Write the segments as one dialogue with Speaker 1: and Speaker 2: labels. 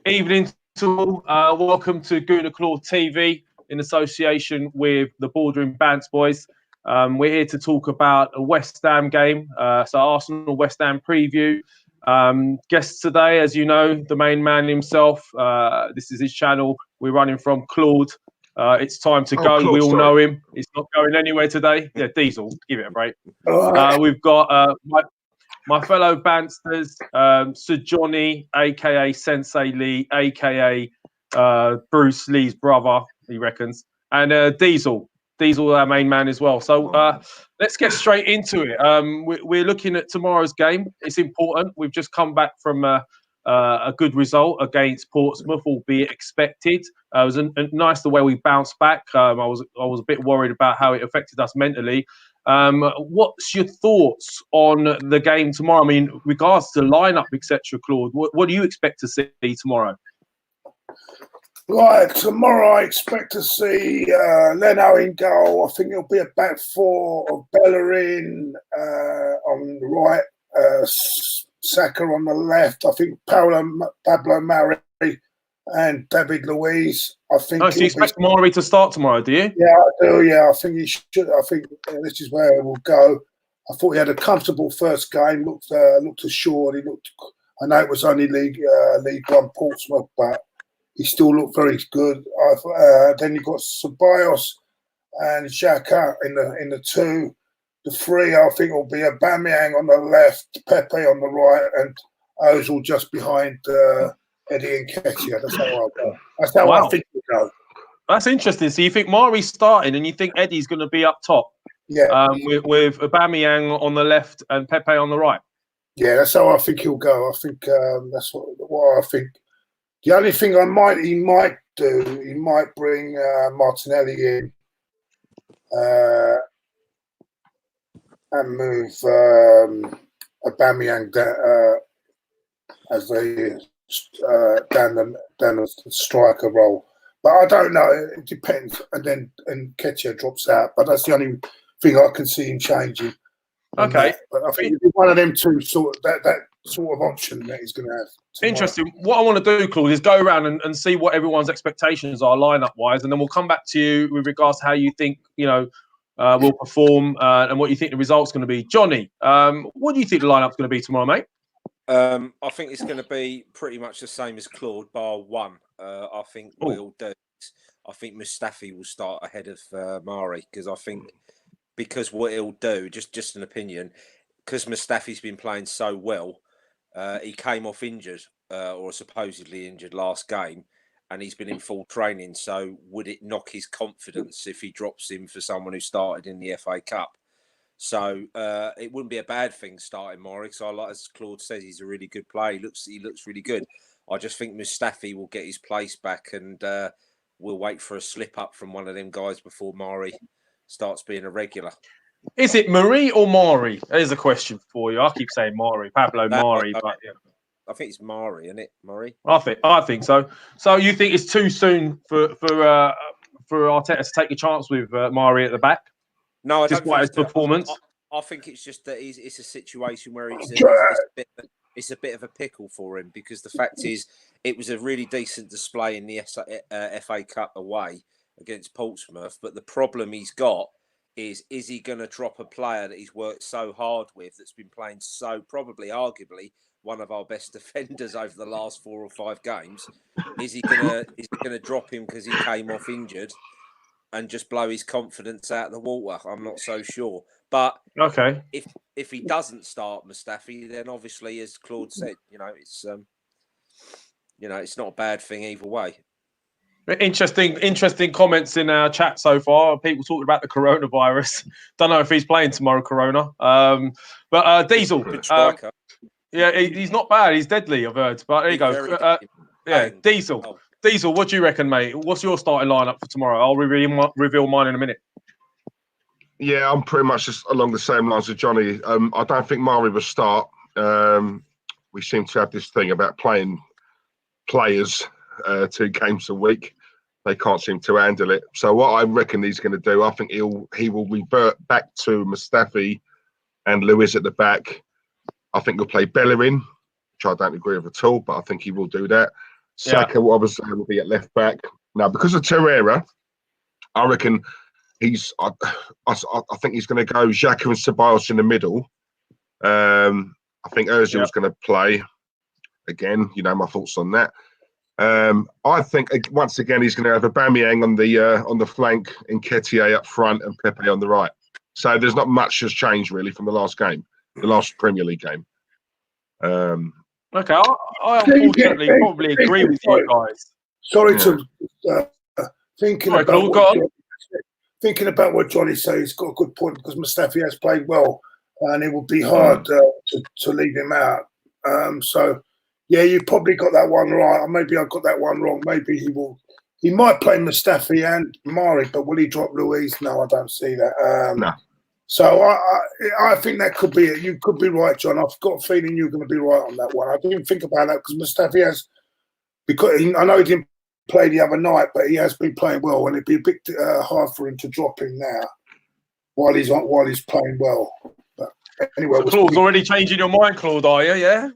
Speaker 1: Evening to all. Welcome to Gooner Claw TV in association with the Bordering Bants boys. We're here to talk about a West Ham game. So Arsenal West Ham preview. Guests today, as you know, the main man himself. This is his channel. We're running from Claude. It's time to go.
Speaker 2: Claude,
Speaker 1: we all know him. He's not going anywhere today. Yeah, Diesel. Give it a break. We've got my fellow Bansters, Sir Johnny, a.k.a. Sensei Lee, a.k.a. Bruce Lee's brother, he reckons, and Diesel, our main man as well. So let's get straight into it. We're looking at tomorrow's game. It's important. We've just come back from a good result against Portsmouth, albeit expected. It was nice the way we bounced back. I was a bit worried about how it affected us mentally. What's your thoughts on the game tomorrow? I mean, regards to lineup, etc., Claude, what do you expect to see tomorrow?
Speaker 3: Right, tomorrow I expect to see Leno in goal. I think it'll be a back four of Bellerin on the right, Saka on the left. I think Pablo Mari and David Luiz. I think.
Speaker 1: So you expect Mari to start tomorrow, do you?
Speaker 3: Yeah, I do. Yeah, I think he should. I think this is where it will go. I thought he had a comfortable first game. Looked assured. I know it was only League One Portsmouth, but he still looked very good. Then you got Ceballos and Xhaka in the two. The three, I think, will be Aubameyang on the left, Pepe on the right, and Ozil just behind Eddie Nketiah. That's how I'll go. That's how I think it'll go.
Speaker 1: That's interesting. So you think Mari's starting, and you think Eddie's going to be up top?
Speaker 3: Yeah.
Speaker 1: With Aubameyang on the left and Pepe on the right.
Speaker 3: Yeah, that's how I think he'll go. I think that's what I think. The only thing he might do, he might bring Martinelli in and move Aubameyang as down the striker role. But I don't know. It depends. And then Nketiah drops out. But that's the only thing I can see him changing.
Speaker 1: Okay.
Speaker 3: But I think one of them two that sort of option that he's going to have. Tomorrow.
Speaker 1: Interesting. What I want to do, Claude, is go around and see what everyone's expectations are lineup-wise, and then we'll come back to you with regards to how you think will perform and what you think the result's going to be. Johnny, what do you think the lineup's going to be tomorrow, mate?
Speaker 4: I think it's going to be pretty much the same as Claude, bar one. I think we'll do. I think Mustafi will start ahead of Mari because what he'll do, just an opinion, because Mustafi's been playing so well, he came off injured or supposedly injured last game, and he's been in full training. So would it knock his confidence if he drops him for someone who started in the FA Cup? So it wouldn't be a bad thing starting Mari. So as Claude says, he's a really good player. He looks really good. I just think Mustafi will get his place back, and we'll wait for a slip up from one of them guys before Mari starts being a regular.
Speaker 1: Is it Marie or Mari? There's a question for you. I keep saying Mari, Pablo Mari, but yeah.
Speaker 4: I think it's Mari, isn't it? Mari.
Speaker 1: I think so. So you think it's too soon for Arteta to take a chance with Mari at the back?
Speaker 4: No, I don't
Speaker 1: despite his performance.
Speaker 4: I think it's just that it's a situation where it's a bit of a pickle for him, because the fact is it was a really decent display in the FA Cup away against Portsmouth, but the problem he's got is he going to drop a player that he's worked so hard with, that's been playing so probably arguably one of our best defenders over the last 4 or 5 games? Is he going to drop him because he came off injured and just blow his confidence out of the water? I'm not so sure. But
Speaker 1: okay,
Speaker 4: if he doesn't start Mustafi, then obviously, as Claude said, it's not a bad thing either way.
Speaker 1: Interesting comments in our chat so far. People talking about the coronavirus. Don't know if he's playing tomorrow, Corona. But Diesel, yeah, he's not bad. He's deadly, I've heard. But there you go. Diesel. Diesel, what do you reckon, mate? What's your starting lineup for tomorrow? I'll reveal mine in a minute.
Speaker 2: Yeah, I'm pretty much just along the same lines as Johnny. I don't think Mari will start. We seem to have this thing about playing players 2 games a week. They can't seem to handle it. So what I reckon he's going to do, I think he will revert back to Mustafi and Luiz at the back. I think he'll play Bellerin, which I don't agree with at all, but I think he will do that. Saka will be at left back. Now, because of Torreira, I reckon I think he's going to go Xhaka and Ceballos in the middle. I think Ozil's going to play again. You know my thoughts on that. I think once again he's going to have Aubameyang on the flank, Nketiah up front, and Pepe on the right. So there's not much has changed really from the last game, the last Premier League game.
Speaker 1: Okay, I unfortunately probably agree with you guys.
Speaker 3: Sorry to thinking about what Johnny says. He's got a good point because Mustafi has played well, and it would be hard to leave him out. So, yeah, you probably got that one right. Or maybe I got that one wrong. Maybe he will. He might play Mustafi and Mari, but will he drop Luiz? No, I don't see that.
Speaker 2: No.
Speaker 3: So I think that could be it. You could be right, John. I've got a feeling you're going to be right on that one. I didn't think about that because Mustafi has, because I know he didn't play the other night, but he has been playing well, and it'd be a bit hard for him to drop him now while he's playing well. But anyway,
Speaker 1: so Claude's already changing your mind, Claude, are you? Yeah.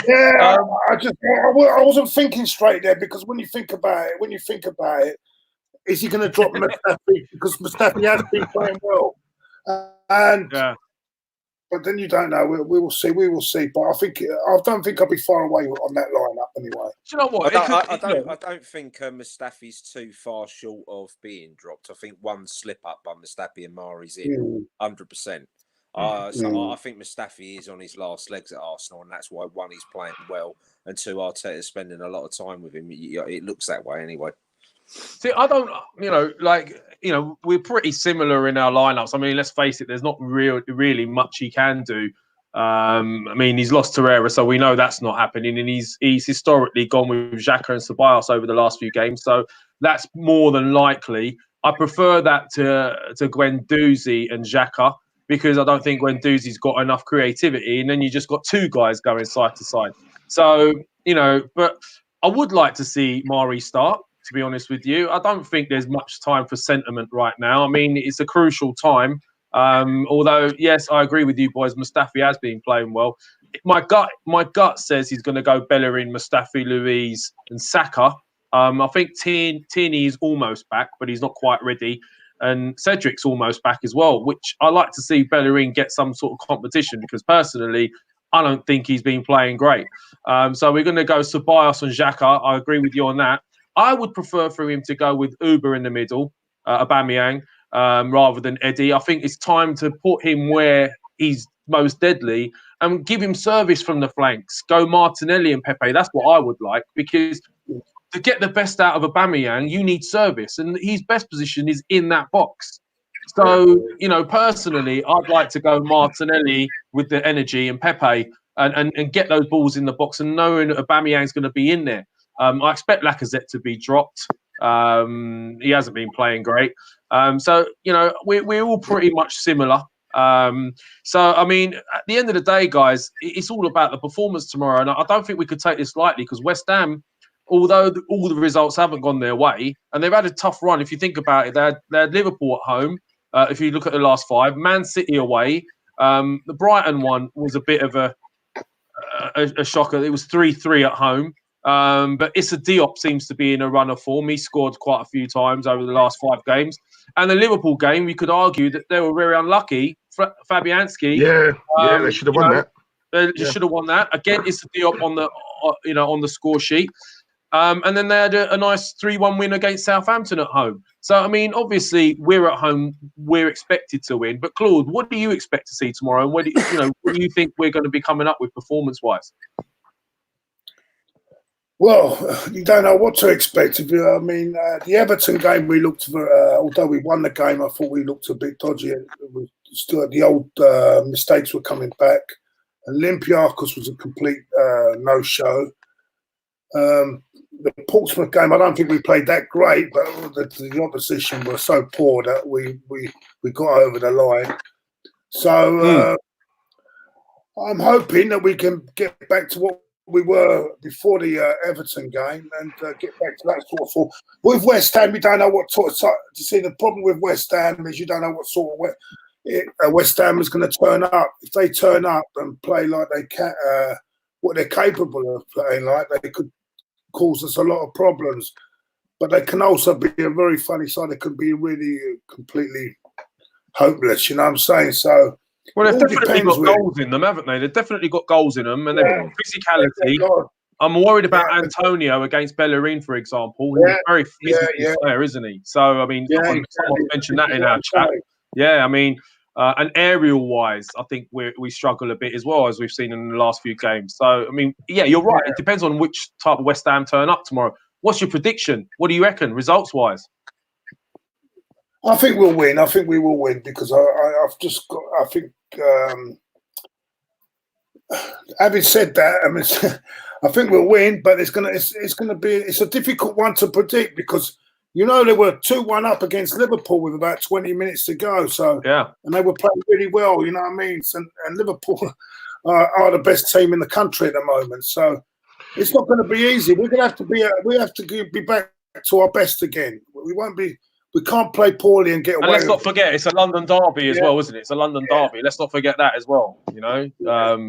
Speaker 3: Yeah, I wasn't thinking straight there because when you think about it, is he going to drop Mustafi because Mustafi has been playing well? But then you don't know. We will see. But I don't think I'll be far away on that lineup anyway.
Speaker 1: Do you know what?
Speaker 4: I don't think Mustafi's too far short of being dropped. I think one slip up by Mustafi and Mari's in 100%. So I think Mustafi is on his last legs at Arsenal, and that's why one, he's playing well, and two, Arteta's spending a lot of time with him. It looks that way anyway.
Speaker 1: See, I don't, we're pretty similar in our lineups. I mean, let's face it, there's not really much he can do. I mean, he's lost Torreira, so we know that's not happening, and he's historically gone with Xhaka and Ceballos over the last few games, so that's more than likely. I prefer that to Guendouzi and Xhaka because I don't think Guendouzi's got enough creativity, and then you just got two guys going side to side. So, but I would like to see Mari start. To be honest with you, I don't think there's much time for sentiment right now. I mean, it's a crucial time. Although, yes, I agree with you boys. Mustafi has been playing well. My gut says he's going to go Bellerin, Mustafi, Luiz, and Saka. I think Tierney is almost back, but he's not quite ready. And Cedric's almost back as well, which I like to see Bellerin get some sort of competition because personally, I don't think he's been playing great. So we're going to go Ceballos and Xhaka. I agree with you on that. I would prefer for him to go with Uber in the middle, Aubameyang, rather than Eddie. I think it's time to put him where he's most deadly and give him service from the flanks. Go Martinelli and Pepe. That's what I would like because to get the best out of Aubameyang, you need service, and his best position is in that box. So, personally, I'd like to go Martinelli with the energy and Pepe and get those balls in the box and knowing that Aubameyang's going to be in there. I expect Lacazette to be dropped. He hasn't been playing great. So, we're all pretty much similar. So, I mean, at the end of the day, guys, it's all about the performance tomorrow. And I don't think we could take this lightly because West Ham, although all the results haven't gone their way, and they've had a tough run. If you think about it, they had Liverpool at home. If you look at the last five, Man City away. The Brighton one was a bit of a shocker. It was 3-3 at home. But Issa Diop seems to be in a run of form. He scored quite a few times over the last 5 games. And the Liverpool game, we could argue that they were very unlucky. Fabianski.
Speaker 2: Yeah, they should have won that.
Speaker 1: They should have won that. Again, Issa Diop on the score sheet. And then they had a nice 3-1 win against Southampton at home. So, I mean, obviously, we're at home. We're expected to win. But, Claude, what do you expect to see tomorrow? And what do you think we're going to be coming up with performance-wise?
Speaker 3: Well, you don't know what to expect. I mean, the Everton game, we looked although we won the game, I thought we looked a bit dodgy. Still, the old mistakes were coming back. Olympiacos was a complete no-show. The Portsmouth game, I don't think we played that great, but the opposition were so poor that we got over the line. So I'm hoping that we can get back to what we were before the Everton game and get back to that sort of form. With West Ham, we don't know what sort of to see. The problem with West Ham is you don't know what sort of West Ham is going to turn up. If they turn up and play like they can, what they're capable of playing like, they could cause us a lot of problems. But they can also be a very funny side. They can be really completely hopeless. You know what I'm saying? So.
Speaker 1: Well, they've
Speaker 3: It all
Speaker 1: definitely
Speaker 3: depends,
Speaker 1: got
Speaker 3: really.
Speaker 1: goals in them, haven't they? They've definitely got goals in them, and they've got physicality.
Speaker 3: God.
Speaker 1: I'm worried about
Speaker 3: Yeah.
Speaker 1: Antonio against Bellerin, for example. He's a very physical player, isn't he? So, I mean, someone mentioned that in our chat. Yeah, I mean, and aerial-wise, I think we struggle a bit as well, as we've seen in the last few games. So, I mean, yeah, you're right. It depends on which type of West Ham turn up tomorrow. What's your prediction? What do you reckon, results-wise?
Speaker 3: I think we'll win. I think we will win because I've just got. I think. Having said that, I mean, I think we'll win, but it's a difficult one to predict because they were 2-1 up against Liverpool with about 20 minutes to go. So and they were playing really well. You know what I mean? And Liverpool are the best team in the country at the moment. So it's not going to be easy. We're going to have to be back to our best again. We can't play poorly and get away.
Speaker 1: And let's not forget, it's a London derby as well, isn't it? It's a London derby. Let's not forget that as well.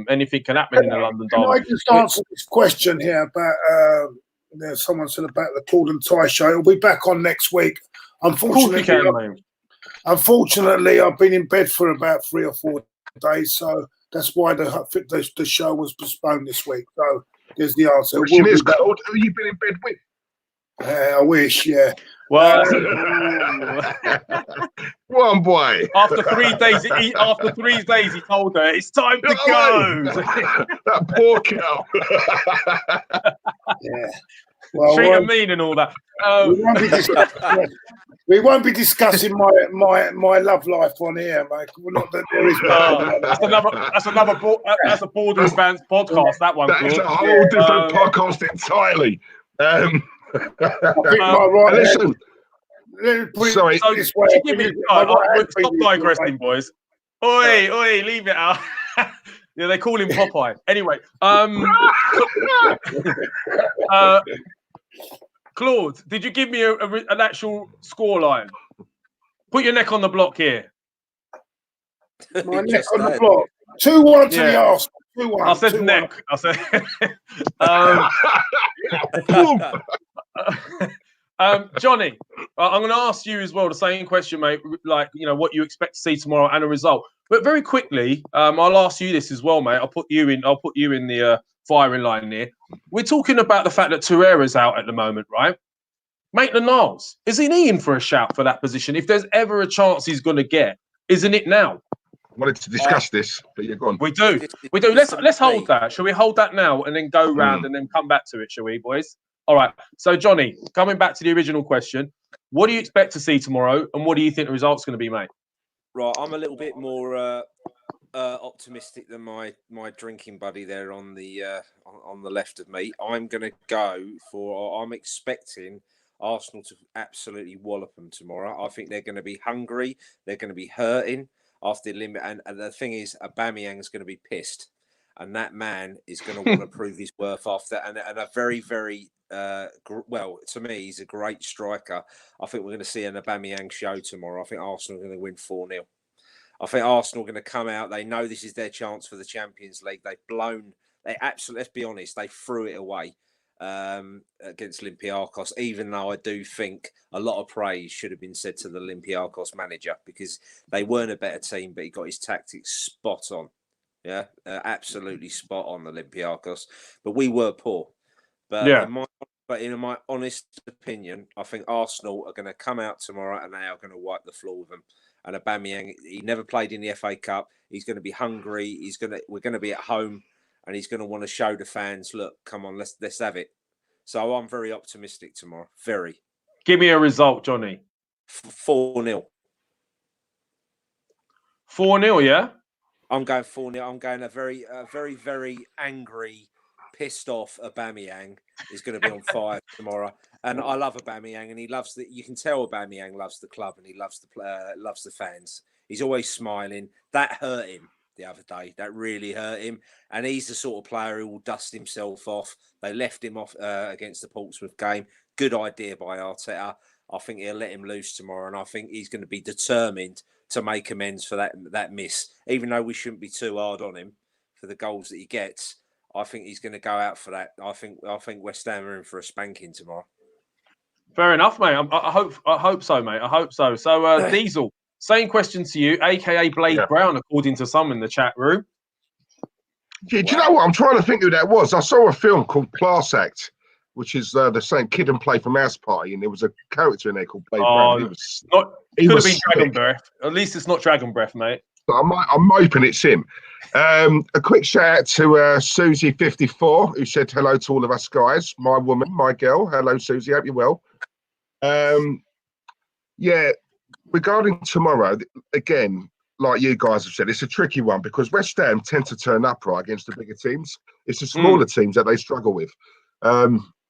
Speaker 1: Anything can happen in a London derby.
Speaker 3: Can I just answer this question here about someone said about the Claude and Ty show? It'll be back on next week. Unfortunately, I've been in bed for about 3 or 4 days, so that's why the show was postponed this week. So there's the answer.
Speaker 2: Question is, Claude, who have you been in bed with?
Speaker 3: I wish, yeah.
Speaker 1: Well,
Speaker 2: one boy.
Speaker 1: After 3 days, he told her it's time to go.
Speaker 2: That poor cow.
Speaker 3: Yeah. Well,
Speaker 1: treat her mean and all that.
Speaker 3: We won't be discussing my love life on here, mate. Not that there is.
Speaker 1: That's a Border Fans podcast. That one.
Speaker 2: That's a whole different podcast entirely.
Speaker 3: Listen.
Speaker 2: Sorry.
Speaker 1: Stop digressing, boys. Oi, leave it out. Yeah, they call him Popeye. Anyway, Claude, did you give me an actual scoreline? Put your neck on the block here.
Speaker 3: My neck on the block. 2-1 to the Arsenal. 2-1.
Speaker 1: I said 2-1. Neck. I said. Johnny, I'm going to ask you as well the same question, mate. Like, what you expect to see tomorrow and a result. But very quickly, I'll ask you this as well, mate. I'll put you in the firing line here. We're talking about the fact that Torreira's out at the moment, right? Maitland-Niles, isn't he in for a shout for that position? If there's ever a chance he's going to get, isn't it now?
Speaker 2: I wanted to discuss this, but you're gone.
Speaker 1: We do. Let's hold that. Shall we hold that now and then go round and then come back to it, shall we, boys? All right. So, Johnny, coming back to the original question, what do you expect to see tomorrow, and what do you think the result's going to be, mate?
Speaker 4: Right, I'm a little bit more optimistic than my drinking buddy there on the left of me. I'm going to go for. I'm expecting Arsenal to absolutely wallop them tomorrow. I think they're going to be hungry. They're going to be hurting after the limit, and the thing is, Aubameyang's going to be pissed, and that man is going to want to prove his worth after. And a very, very well, to me, he's a great striker. I think we're going to see an Aubameyang show tomorrow. I think Arsenal are going to win 4-0. I think Arsenal are going to come out. They know this is their chance for the Champions League. Let's be honest, they threw it away against Olympiacos, even though I do think a lot of praise should have been said to the Olympiacos manager because they weren't a better team, but he got his tactics spot on. Yeah, absolutely spot on, Olympiacos. But we were poor. But in my honest opinion, I think Arsenal are going to come out tomorrow and they are going to wipe the floor with them. And Aubameyang, he never played in the FA Cup. He's going to be hungry. We're going to be at home, and he's going to want to show the fans, look, come on, let's have it. So I'm very optimistic tomorrow. Very.
Speaker 1: Give me a result, Johnny.
Speaker 4: 4-0.
Speaker 1: 4-0, yeah.
Speaker 4: I'm going 4-0. I'm going a very, very angry, pissed off Aubameyang is going to be on fire tomorrow. And I love Aubameyang, and he loves you can tell Aubameyang loves the club and he loves the fans. He's always smiling. That hurt him the other day. That really hurt him. And he's the sort of player who will dust himself off. They left him off against the Portsmouth game. Good idea by Arteta. I think he'll let him loose tomorrow, and I think he's going to be determined to make amends for that miss. Even though we shouldn't be too hard on him for the goals that he gets, I think he's going to go out for that. I think West Ham are in for a spanking tomorrow.
Speaker 1: Fair enough, mate. I hope so, mate. I hope so. So, Diesel, same question to you, aka Blade Brown, according to some in the chat room.
Speaker 2: Yeah, do you know what? I'm trying to think who that was. I saw a film called Class Act, which is the same Kid and Play from House Party, and there was a character in there called Blade Brown.
Speaker 1: He could have been Dragon Breath. At least it's not Dragon Breath, mate.
Speaker 2: So I'm hoping it's him. A quick shout out to Susie54, who said hello to all of us guys. My woman, my girl. Hello, Susie. Hope you're well. Yeah, regarding tomorrow, again, like you guys have said, it's a tricky one because West Ham tend to turn up right against the bigger teams. It's the smaller teams that they struggle with.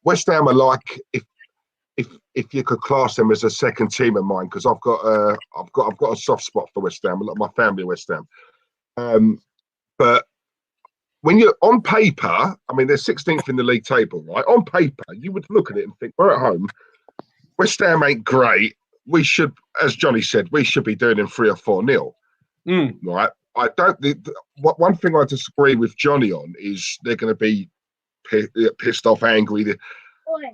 Speaker 2: West Ham are like if you could class them as a second team of mine, because I've got a soft spot for West Ham. My family are West Ham. But when you're on paper, I mean, they're 16th in the league table, right? On paper, you would look at it and think, we're at home. West Ham ain't great. We should, as Johnny said, we should be doing them 3 or 4-0. Right? I don't. One thing I disagree with Johnny on is they're going to be pissed off, angry.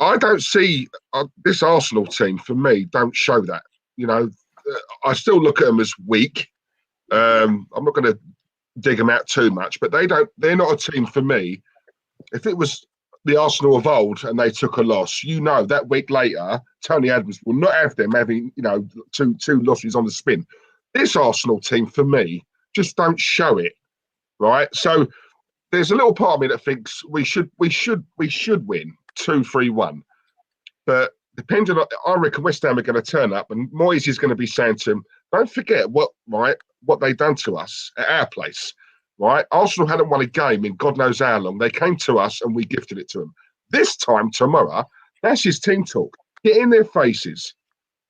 Speaker 2: I don't see this Arsenal team, for me, don't show that. You know, I still look at them as weak. I'm not going to dig them out too much, but they're not a team for me. If it was the Arsenal of old and they took a loss, you know, that week later, Tony Adams will not have them having, you know, two losses on the spin. This Arsenal team, for me, just don't show it, right? So there's a little part of me that thinks we should win 2-3-1. But depending on, I reckon West Ham are going to turn up, and Moyes is going to be saying to them, don't forget what they done to us at our place, right? Arsenal hadn't won a game in God knows how long. They came to us and we gifted it to them. This time tomorrow, that's his team talk. Get in their faces,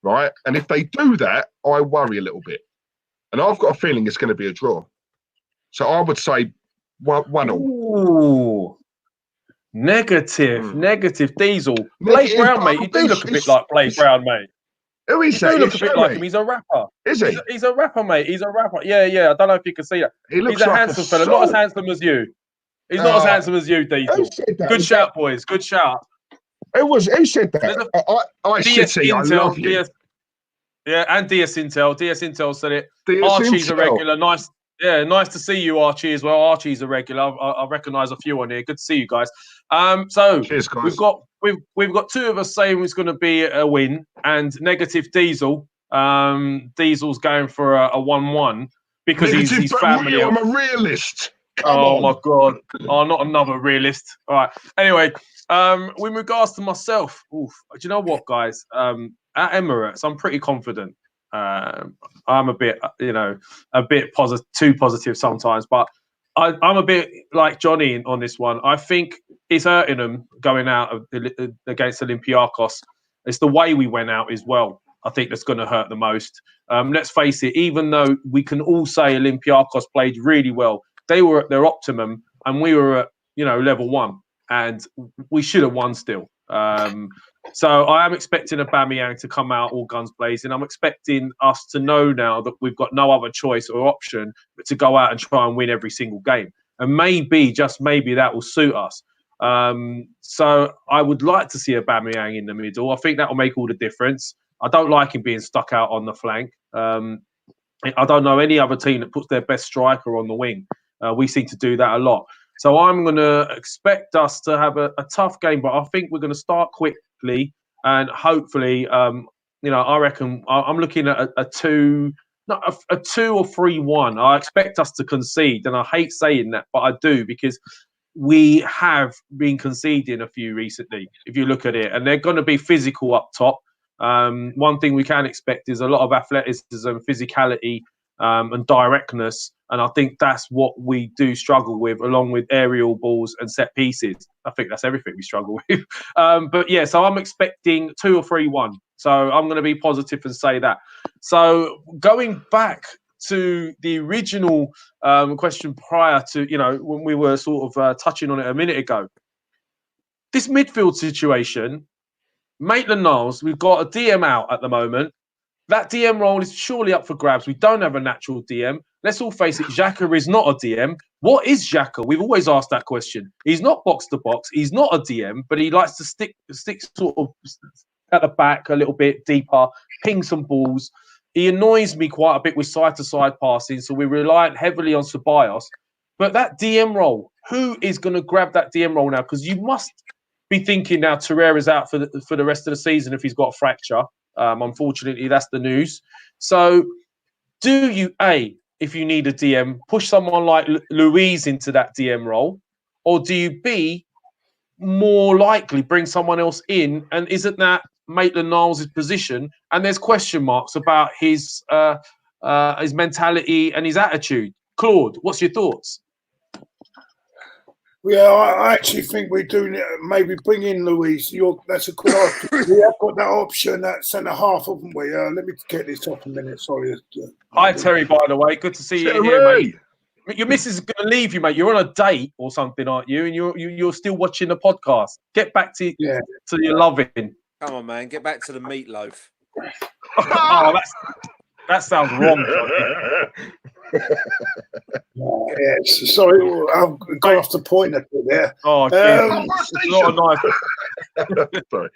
Speaker 2: right? And if they do that, I worry a little bit. And I've got a feeling it's going to be a draw. So I would say 1-1.
Speaker 1: Ooh. Negative. Diesel. Blade Brown, mate. You do look a bit like Blade Brown, mate.
Speaker 2: Who is that?
Speaker 1: You do look a bit like him. He's a rapper.
Speaker 2: Is he?
Speaker 1: He's a rapper, mate. He's a rapper. Yeah. I don't know if you can see that.
Speaker 2: He's
Speaker 1: a handsome fella, not as handsome as you. He's not as handsome as you, Diesel. Good shout, boys. Good shout.
Speaker 2: Who said that? I love you.
Speaker 1: Yeah, and DS Intel. DS Intel said it. Archie's a regular. Nice to see you, Archie, as well. Archie's a regular. I recognise a few on here. Good to see you guys. So
Speaker 2: cheers, guys.
Speaker 1: We've got 2 of us saying it's going to be a win, and negative Diesel. Diesel's going for a 1-1 because he's family.
Speaker 2: I'm a realist.
Speaker 1: My God! Oh, not another realist. All right. Anyway, with regards to myself, do you know what, guys? At Emirates, I'm pretty confident. I'm a bit, too positive sometimes, but I'm a bit like Johnny on this one. I think it's hurting them going out against Olympiacos. It's the way we went out as well. I think that's going to hurt the most. Let's face it, even though we can all say Olympiacos played really well, they were at their optimum and we were at, level 1, and we should have won still. So I am expecting Aubameyang to come out all guns blazing. I'm expecting us to know now that we've got no other choice or option but to go out and try and win every single game. And maybe, just maybe, that will suit us. So I would like to see Aubameyang in the middle. I think that will make all the difference. I don't like him being stuck out on the flank. I don't know any other team that puts their best striker on the wing. We seem to do that a lot. So I'm going to expect us to have a tough game, but I think we're going to start quickly and hopefully, I reckon I'm looking at a 2 or 3-1. I expect us to concede, and I hate saying that, but I do, because we have been conceding a few recently, if you look at it, and they're going to be physical up top. One thing we can expect is a lot of athleticism, physicality, and directness. And I think that's what we do struggle with, along with aerial balls and set pieces. I think that's everything we struggle with. But yeah, so I'm expecting 2 or 3-1. So I'm going to be positive and say that. So going back to the original question prior to, when we were sort of touching on it a minute ago, this midfield situation, Maitland-Niles, we've got a DM out at the moment. That DM role is surely up for grabs. We don't have a natural DM. Let's all face it, Xhaka is not a DM. What is Xhaka? We've always asked that question. He's not box to box. He's not a DM, but he likes to stick sort of at the back a little bit deeper, ping some balls. He annoys me quite a bit with side-to-side passing, so we're reliant heavily on Ceballos. But that DM role, who is going to grab that DM role now? Because you must be thinking now Torreira's out for the rest of the season if he's got a fracture. Unfortunately, that's the news. So do you, if you need a DM, push someone like Luiz into that DM role? Or do you, B, more likely bring someone else in? And isn't that Maitland-Niles' position? And there's question marks about his mentality and his attitude. Claude, what's your thoughts?
Speaker 3: Yeah, I actually think we do maybe bring in Luiz. That's a good option. We have got that option at centre half, haven't we? Let me get this up a minute. Sorry.
Speaker 1: Hi, Terry, by the way. Good to see you here, mate. Your missus is going to leave you, mate. You're on a date or something, aren't you? And you're still watching the podcast. Get back to your loving.
Speaker 4: Come on, man. Get back to the meatloaf.
Speaker 1: Oh, that sounds wrong, Johnny.
Speaker 3: Yes, sorry, I've got off the point a bit there.
Speaker 1: Oh, it's not a nice.
Speaker 2: Sorry.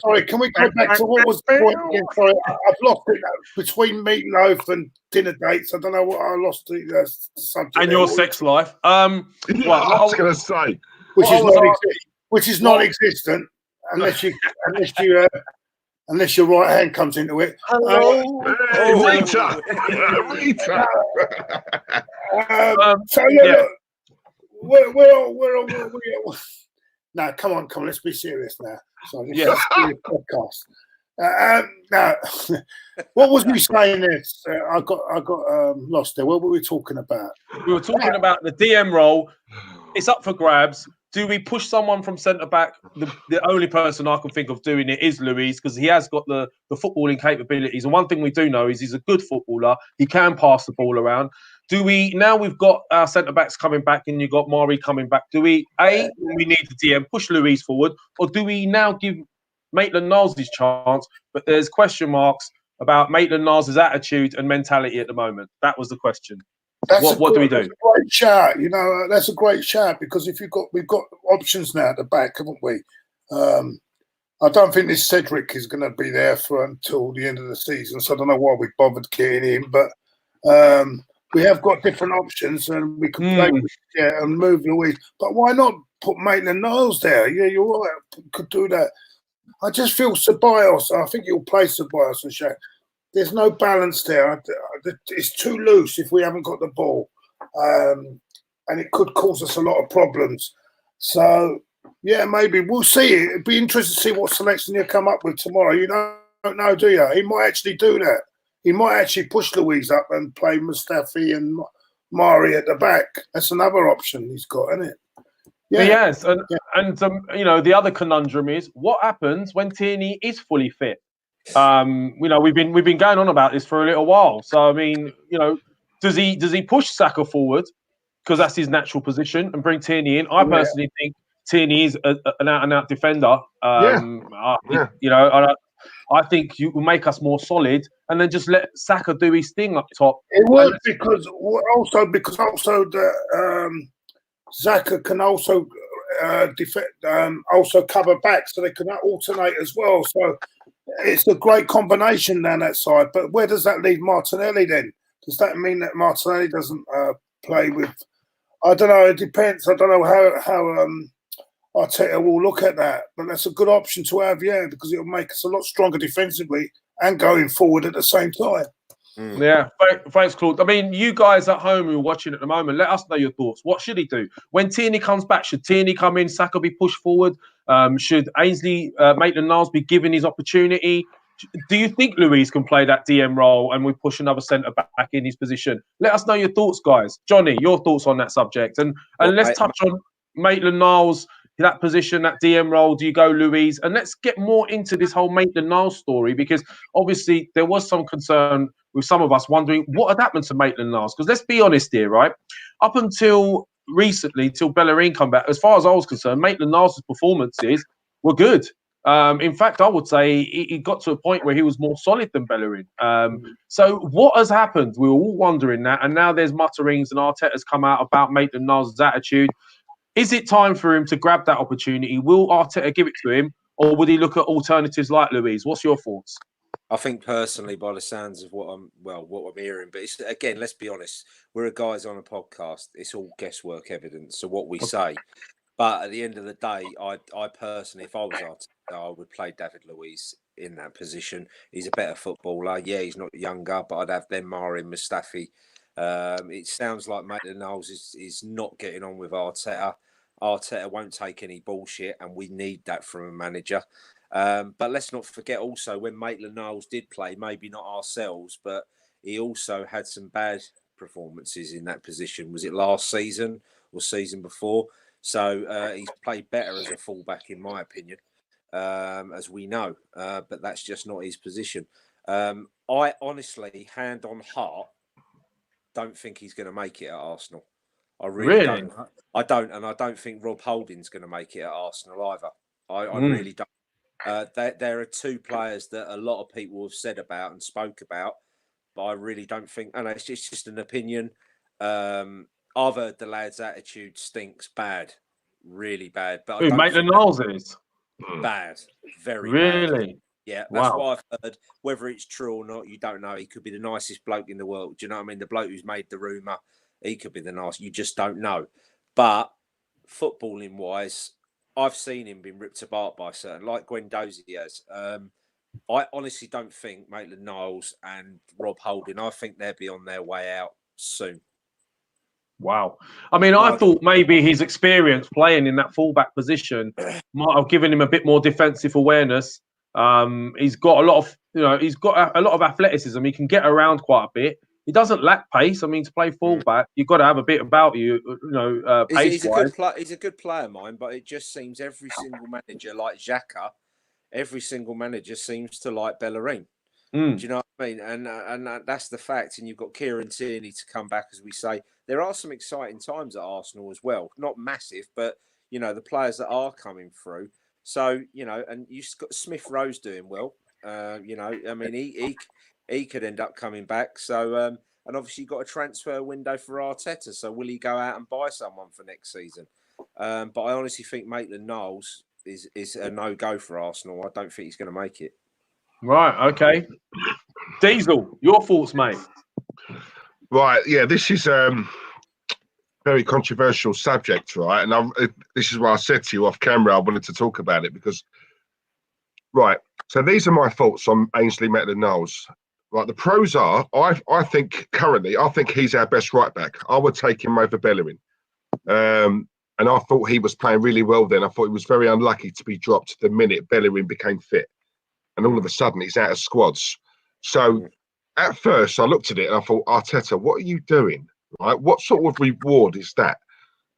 Speaker 3: Sorry, can we go back to what was the point again? Sorry, I've lost it between meatloaf and dinner dates. I don't know what I lost the subject.
Speaker 1: And your sex life.
Speaker 2: I was going to say,
Speaker 3: which is non-existent unless your right hand comes into it.
Speaker 2: Hello, Rita. Rita.
Speaker 3: We're now, come on. Let's be serious now. So this is a podcast. Now, what was we saying? This I got lost there. What were we talking about?
Speaker 1: We were talking about the DM role. It's up for grabs. Do we push someone from centre back? The only person I can think of doing it is Luiz, because he has got the footballing capabilities. And one thing we do know is he's a good footballer. He can pass the ball around. Do we, now we've got our centre backs coming back and you've got Mari coming back, do we, when we need the DM, push Luiz forward? Or do we now give Maitland-Niles his chance? But there's question marks about Maitland-Niles' attitude and mentality at the moment. That was the question. What do we do?
Speaker 3: That's a great shout. That's a great shout, because we've got options now at the back, haven't we? I don't think this Cedric is going to be there until the end of the season, so I don't know why we bothered getting him. But we have got different options, and we can play and move Luiz. But why not put Maitland-Niles there? Yeah, you're right. Could do that. I just feel Ceballos. I think he'll play Ceballos and Shaq. There's no balance there. It's too loose if we haven't got the ball, and it could cause us a lot of problems. So, yeah, maybe we'll see. It'd be interesting to see what selection he'll come up with tomorrow. You don't know, do you? He might actually do that. He might actually push Luiz up and play Mustafi and Mari at the back. That's another option he's got, isn't it?
Speaker 1: Yeah. Yes, and the other conundrum is what happens when Tierney is fully fit. We've been going on about this for a little while. So I mean, does he push Saka forward because that's his natural position and bring Tierney in? I personally think Tierney is an out-and-out defender. I think you will make us more solid, and then just let Saka do his thing up top.
Speaker 3: It would, because the Saka can also also cover back, so they can alternate as well. So it's a great combination down that side. But where does that leave Martinelli then? Does that mean that Martinelli doesn't play with? I don't know. It depends. I don't know how Arteta will look at that. But that's a good option to have, because it'll make us a lot stronger defensively and going forward at the same time.
Speaker 1: Yeah, thanks, Claude. I mean, you guys at home who are watching at the moment, let us know your thoughts. What should he do? When Tierney comes back, should Tierney come in, Saka be pushed forward? Should Ainsley Maitland-Niles be given his opportunity? Do you think Luiz can play that DM role and we push another centre-back in his position? Let us know your thoughts, guys. Johnny, your thoughts on that subject. And let's touch on Maitland-Niles, that position, that DM role. Do you go Luiz? And let's get more into this whole Maitland-Niles story, because obviously there was some concern with some of us wondering what had happened to Maitland-Niles. Because let's be honest here, right? Up until recently, till Bellerin come back, as far as I was concerned, Maitland-Niles' performances were good. In fact, I would say he got to a point where he was more solid than Bellerin. So what has happened? We were all wondering that, and now there's mutterings, and Arteta's come out about Maitland-Niles' attitude. Is it time for him to grab that opportunity? Will Arteta give it to him, or would he look at alternatives like Luiz? What's your thoughts?
Speaker 4: I think personally, by the sounds of what I'm hearing, but it's, again, let's be honest, we're a guys on a podcast. It's all guesswork evidence. So what we say. But at the end of the day, I personally, if I was Arteta, I would play David Luiz in that position. He's a better footballer. Yeah, he's not younger, but I'd have them Mari and Mustafi. It sounds like Maitland-Niles is not getting on with Arteta. Arteta won't take any bullshit, and we need that from a manager. But let's not forget also when Maitland-Niles did play, maybe not ourselves, but he also had some bad performances in that position. Was it last season or season before? So he's played better as a fullback, in my opinion, as we know. But that's just not his position. I honestly, hand on heart, don't think he's going to make it at Arsenal. I really don't. I don't, and I don't think Rob Holding's going to make it at Arsenal either. I really don't. There are two players that a lot of people have said about and spoke about, but I really don't think. And it's just an opinion. I've heard the lad's attitude stinks bad, really bad. But
Speaker 1: who Maitland-Niles is
Speaker 4: bad, very
Speaker 1: really.
Speaker 4: Bad. Yeah, that's what I've heard. Whether it's true or not, you don't know. He could be the nicest bloke in the world. Do you know what I mean? The bloke who's made the rumour, he could be the nice. You just don't know. But footballing wise, I've seen him being ripped apart by certain, like Guendouzi has. I honestly don't think Maitland-Niles and Rob Holding, I think they'll be on their way out soon.
Speaker 1: Wow. I mean, I thought maybe his experience playing in that fullback position might have given him a bit more defensive awareness. He's got a lot of, he's got a lot of athleticism. He can get around quite a bit. He doesn't lack pace. I mean, to play fullback, you've got to have a bit about you, pace-wise.
Speaker 4: He's a good player, mine, but it just seems every single manager, like Xhaka, every single manager seems to like Bellerin. Do you know what I mean? And that's the fact. And you've got Kieran Tierney to come back, as we say. There are some exciting times at Arsenal as well. Not massive, but, the players that are coming through. So, and you've got Smith Rowe doing well. I mean, he could end up coming back. So, and obviously you've got a transfer window for Arteta. So will he go out and buy someone for next season? But I honestly think Maitland-Niles is a no-go for Arsenal. I don't think he's going to make it.
Speaker 1: Right, okay. Diesel, your thoughts, mate?
Speaker 2: Right, yeah, this is very controversial subject, right? And this is why I said to you off camera I wanted to talk about it because, right, so these are my thoughts on Ainsley Maitland-Niles. Right, the pros are, I think he's our best right back. I would take him over Bellerin. And I thought he was playing really well then. I thought he was very unlucky to be dropped the minute Bellerin became fit. And all of a sudden, he's out of squads. So at first, I looked at it and I thought, Arteta, what are you doing? Right? What sort of reward is that?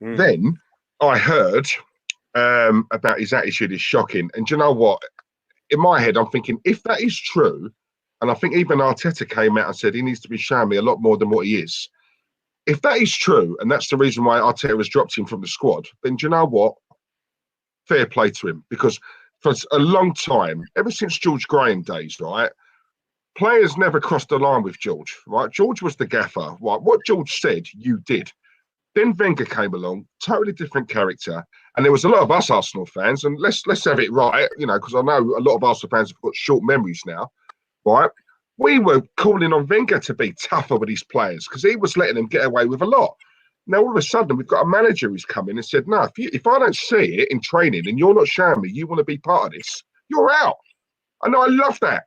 Speaker 2: Then I heard about his attitude is shocking. And do you know what? In my head, I'm thinking, if that is true, and I think even Arteta came out and said he needs to be showing me a lot more than what he is. If that is true, and that's the reason why Arteta has dropped him from the squad, then do you know what? Fair play to him. Because for a long time, ever since George Graham days, right, players never crossed the line with George, right? George was the gaffer, right? What George said, you did. Then Wenger came along, totally different character, and there was a lot of us Arsenal fans, and let's have it right, because I know a lot of Arsenal fans have got short memories now, right? We were calling on Wenger to be tougher with his players because he was letting them get away with a lot. Now, all of a sudden, we've got a manager who's come in and said, no, if I don't see it in training and you're not showing me you want to be part of this, you're out. I know, I love that.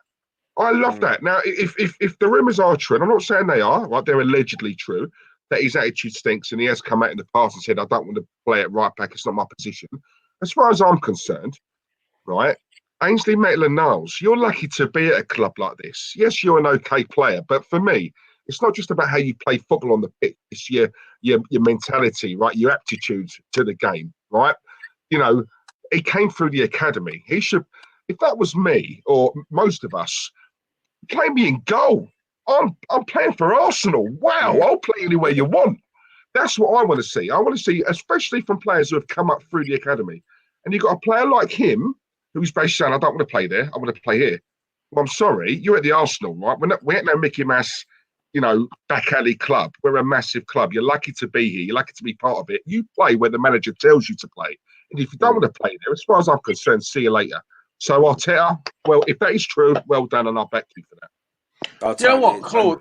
Speaker 2: I love that. Now, if the rumours are true, and I'm not saying they are, right, they're allegedly true, that his attitude stinks and he has come out in the past and said, I don't want to play at right back, it's not my position. As far as I'm concerned, right, Ainsley Maitland-Niles, you're lucky to be at a club like this. Yes, you're an okay player, but for me, it's not just about how you play football on the pitch. It's your mentality, right? Your aptitude to the game, right? He came through the academy. He should, if that was me or most of us, play me in goal. I'm playing for Arsenal. Wow, I'll play anywhere you want. That's what I want to see. I want to see, especially from players who have come up through the academy. And you've got a player like him who's basically saying, I don't want to play there, I want to play here. Well, I'm sorry, you're at the Arsenal, right? We ain't no Mickey Mouse, back alley club. We're a massive club. You're lucky to be here. You're lucky to be part of it. You play where the manager tells you to play. And if you don't want to play there, as far as I'm concerned, see you later. So Arteta, well, if that is true, well done, and I'll back you for that.
Speaker 1: You know what, Claude?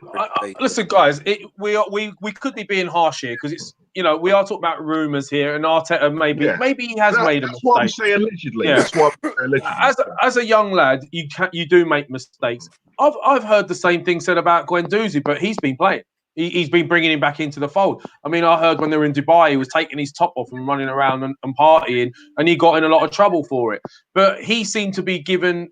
Speaker 1: Listen, guys, we could be being harsh here because it's we are talking about rumours here, and Arteta maybe he has made a mistake.
Speaker 2: That's what I'm saying allegedly.
Speaker 1: Yeah.
Speaker 2: That's what I'm saying allegedly.
Speaker 1: As a young lad, you do make mistakes. I've heard the same thing said about Guendouzi, but he's been playing. He's been bringing him back into the fold. I mean, I heard when they were in Dubai, he was taking his top off and running around and partying, and he got in a lot of trouble for it. But he seemed to be given,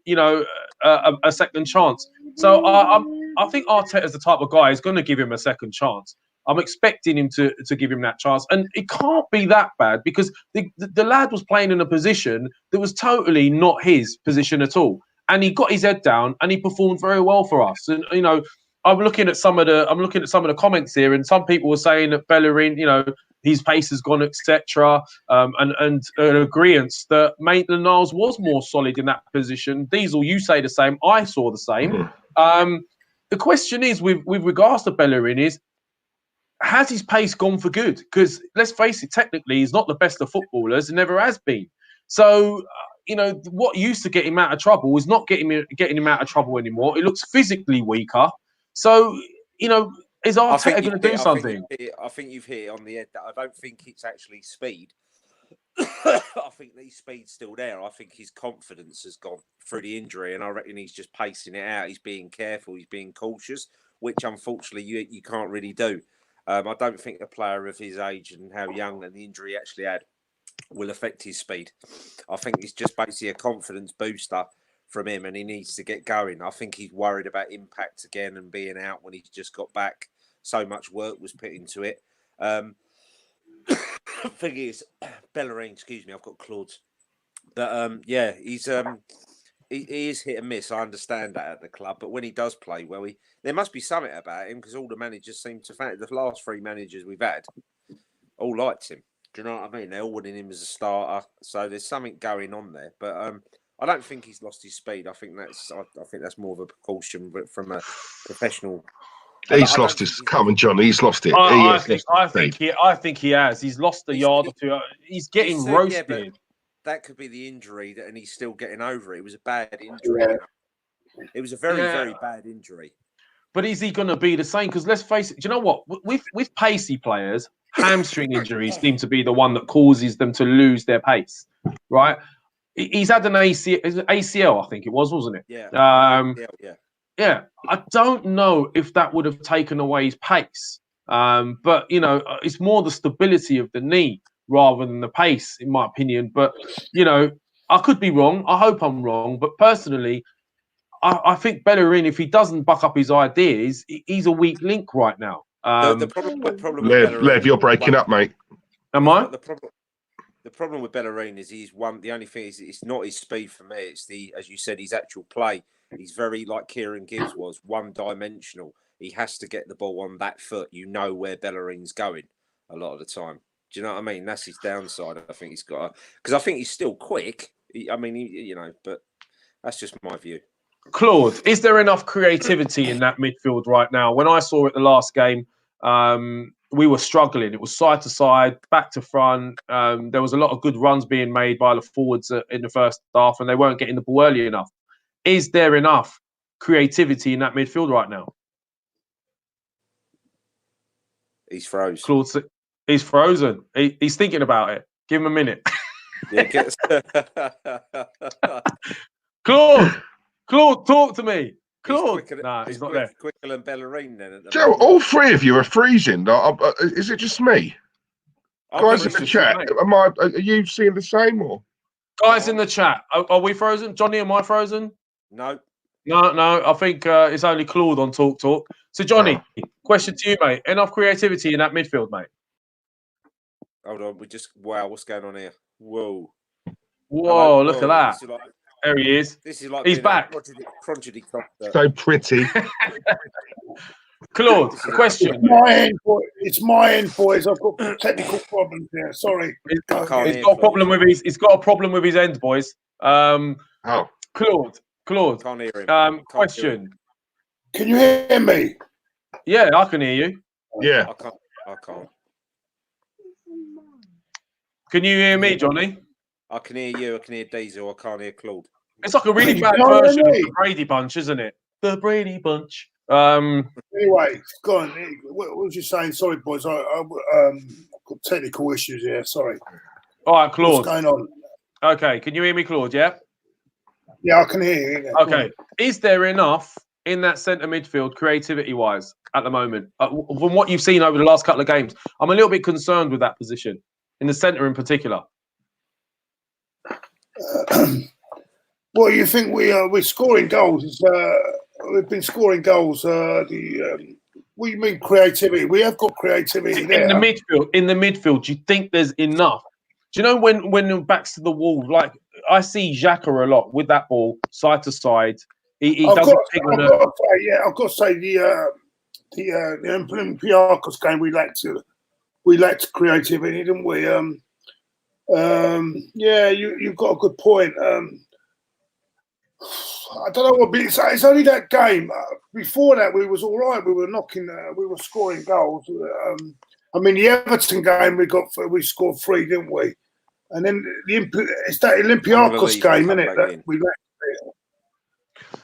Speaker 1: a second chance. So I think Arteta's the type of guy who's going to give him a second chance. I'm expecting him to give him that chance. And it can't be that bad because the lad was playing in a position that was totally not his position at all. And he got his head down and he performed very well for us. And, I'm looking at some of the comments here, and some people were saying that Bellerin, his pace has gone, etc. And an agreement that Maitland-Niles was more solid in that position. Diesel, you say the same. I saw the same. The question is, with regards to Bellerin, is has his pace gone for good? Because let's face it, technically, he's not the best of footballers and never has been. So, what used to get him out of trouble is not getting him out of trouble anymore. It looks physically weaker. So, is Arteta going to do something?
Speaker 4: I think you've hit it on the head. That I don't think it's actually speed. I think the speed's still there. I think his confidence has gone through the injury, and I reckon he's just pacing it out. He's being careful. He's being cautious, which unfortunately you can't really do. I don't think a player of his age and how young and the injury he actually had will affect his speed. I think it's just basically a confidence booster from him, and he needs to get going. I think he's worried about impact again and being out when he's just got back. So much work was put into it. Thing is, Bellerin, excuse me, I've got Claude's. But he's he is hit and miss. I understand that at the club, but when he does play well, there must be something about him because all the managers seem to find the last three managers we've had all liked him. Do you know what I mean? They're all wanting him as a starter, so there's something going on there. But I don't think he's lost his speed. I think that's more of a precaution, but from a professional.
Speaker 2: He's lost his. Come on, John. He's lost it.
Speaker 1: I think he has. He's lost a yard or two. He's getting roasted. Yeah,
Speaker 4: that could be the injury, and he's still getting over it. It was a bad injury. Yeah. It was a very, very bad injury.
Speaker 1: But is he going to be the same? Because let's face it. Do you know what? With pacey players, hamstring injuries seem to be the one that causes them to lose their pace. Right? He's had an ACL, I think it was, wasn't it?
Speaker 4: Yeah.
Speaker 1: Yeah, I don't know if that would have taken away his pace. But, it's more the stability of the knee rather than the pace, in my opinion. But, I could be wrong. I hope I'm wrong. But personally, I think Bellerin, if he doesn't buck up his ideas, he's a weak link right now.
Speaker 4: The problem
Speaker 2: Lev, you're breaking up, mate.
Speaker 1: Am I?
Speaker 4: The problem with Bellerin is the only thing is it's not his speed for me. It's as you said, his actual play. He's very, like Kieran Gibbs was, one-dimensional. He has to get the ball on that foot. You know where Bellerin's going a lot of the time. Do you know what I mean? That's his downside. I think he's got because I think he's still quick. But that's just my view.
Speaker 1: Claude, is there enough creativity in that midfield right now? When I saw it the last game, we were struggling. It was side to side, back to front. There was a lot of good runs being made by the forwards in the first half, and they weren't getting the ball early enough. Is there enough creativity in that midfield right now?
Speaker 4: He's frozen.
Speaker 1: Claude, he's frozen. He's thinking about it. Give him a minute.
Speaker 4: Yeah,
Speaker 1: Claude, talk to me. Claude, he's not there.
Speaker 4: Quicker than Bellerin then.
Speaker 2: Joe, all three of you are freezing. Is it just me? Guys in the chat, are you seeing the same or?
Speaker 1: Guys in the chat, are we frozen? Johnny, am I frozen?
Speaker 4: No.
Speaker 1: I think it's only Claude on Talk. So, Johnny, question to you, mate. Enough creativity in that midfield, mate?
Speaker 4: Hold on. What's going on here? Whoa,
Speaker 1: look at that. There he is.
Speaker 4: This is like
Speaker 1: he's back.
Speaker 4: Prodigy
Speaker 2: so pretty.
Speaker 1: Claude,
Speaker 4: This is a-
Speaker 1: question.
Speaker 3: It's my end, boys. I've got technical problems here. Sorry.
Speaker 1: He's
Speaker 4: can't
Speaker 1: got
Speaker 4: hear
Speaker 1: a problem with his. He's got a problem with his end, boys.
Speaker 2: Oh,
Speaker 1: Claude.
Speaker 4: Can't hear him. Can't hear
Speaker 1: Question.
Speaker 4: him.
Speaker 3: Can you hear me?
Speaker 1: Yeah, I can hear you.
Speaker 2: yeah.
Speaker 4: I can't.
Speaker 1: Can you hear me, Johnny?
Speaker 4: I can hear you. I can hear Diesel. I can't hear Claude.
Speaker 1: It's like a really
Speaker 3: You
Speaker 1: bad
Speaker 3: can't hear
Speaker 1: version of
Speaker 3: me?
Speaker 1: the Brady Bunch, isn't it? The Brady Bunch.
Speaker 3: Anyway, go on. What was you saying? Sorry, boys. I've got technical issues here. Sorry.
Speaker 1: All right,
Speaker 3: What's
Speaker 1: Claude.
Speaker 3: going on?
Speaker 1: Okay, can you hear me, Claude? Yeah.
Speaker 3: Yeah, I can hear you. Yeah, go
Speaker 1: Okay.
Speaker 3: on.
Speaker 1: Is there enough in that centre midfield, creativity-wise, at the moment, from what you've seen over the last couple of games? I'm a little bit concerned with that position, in the centre in particular.
Speaker 3: Well, you think we're scoring goals? We've been scoring goals. What do you mean creativity? We have got creativity there.
Speaker 1: In the midfield, do you think there's enough? Do you know when the back's to the wall? Like I see Xhaka a lot with that ball side to side. He doesn't.
Speaker 3: I've got to say the Olympiacos game we lacked creativity, didn't we? Yeah, you've got a good point. I don't know what, but it's only that game. Before that, we was all right. We were we were scoring goals. I mean, the Everton game we scored 3, didn't we? And then it's that Olympiacos game, isn't it? That we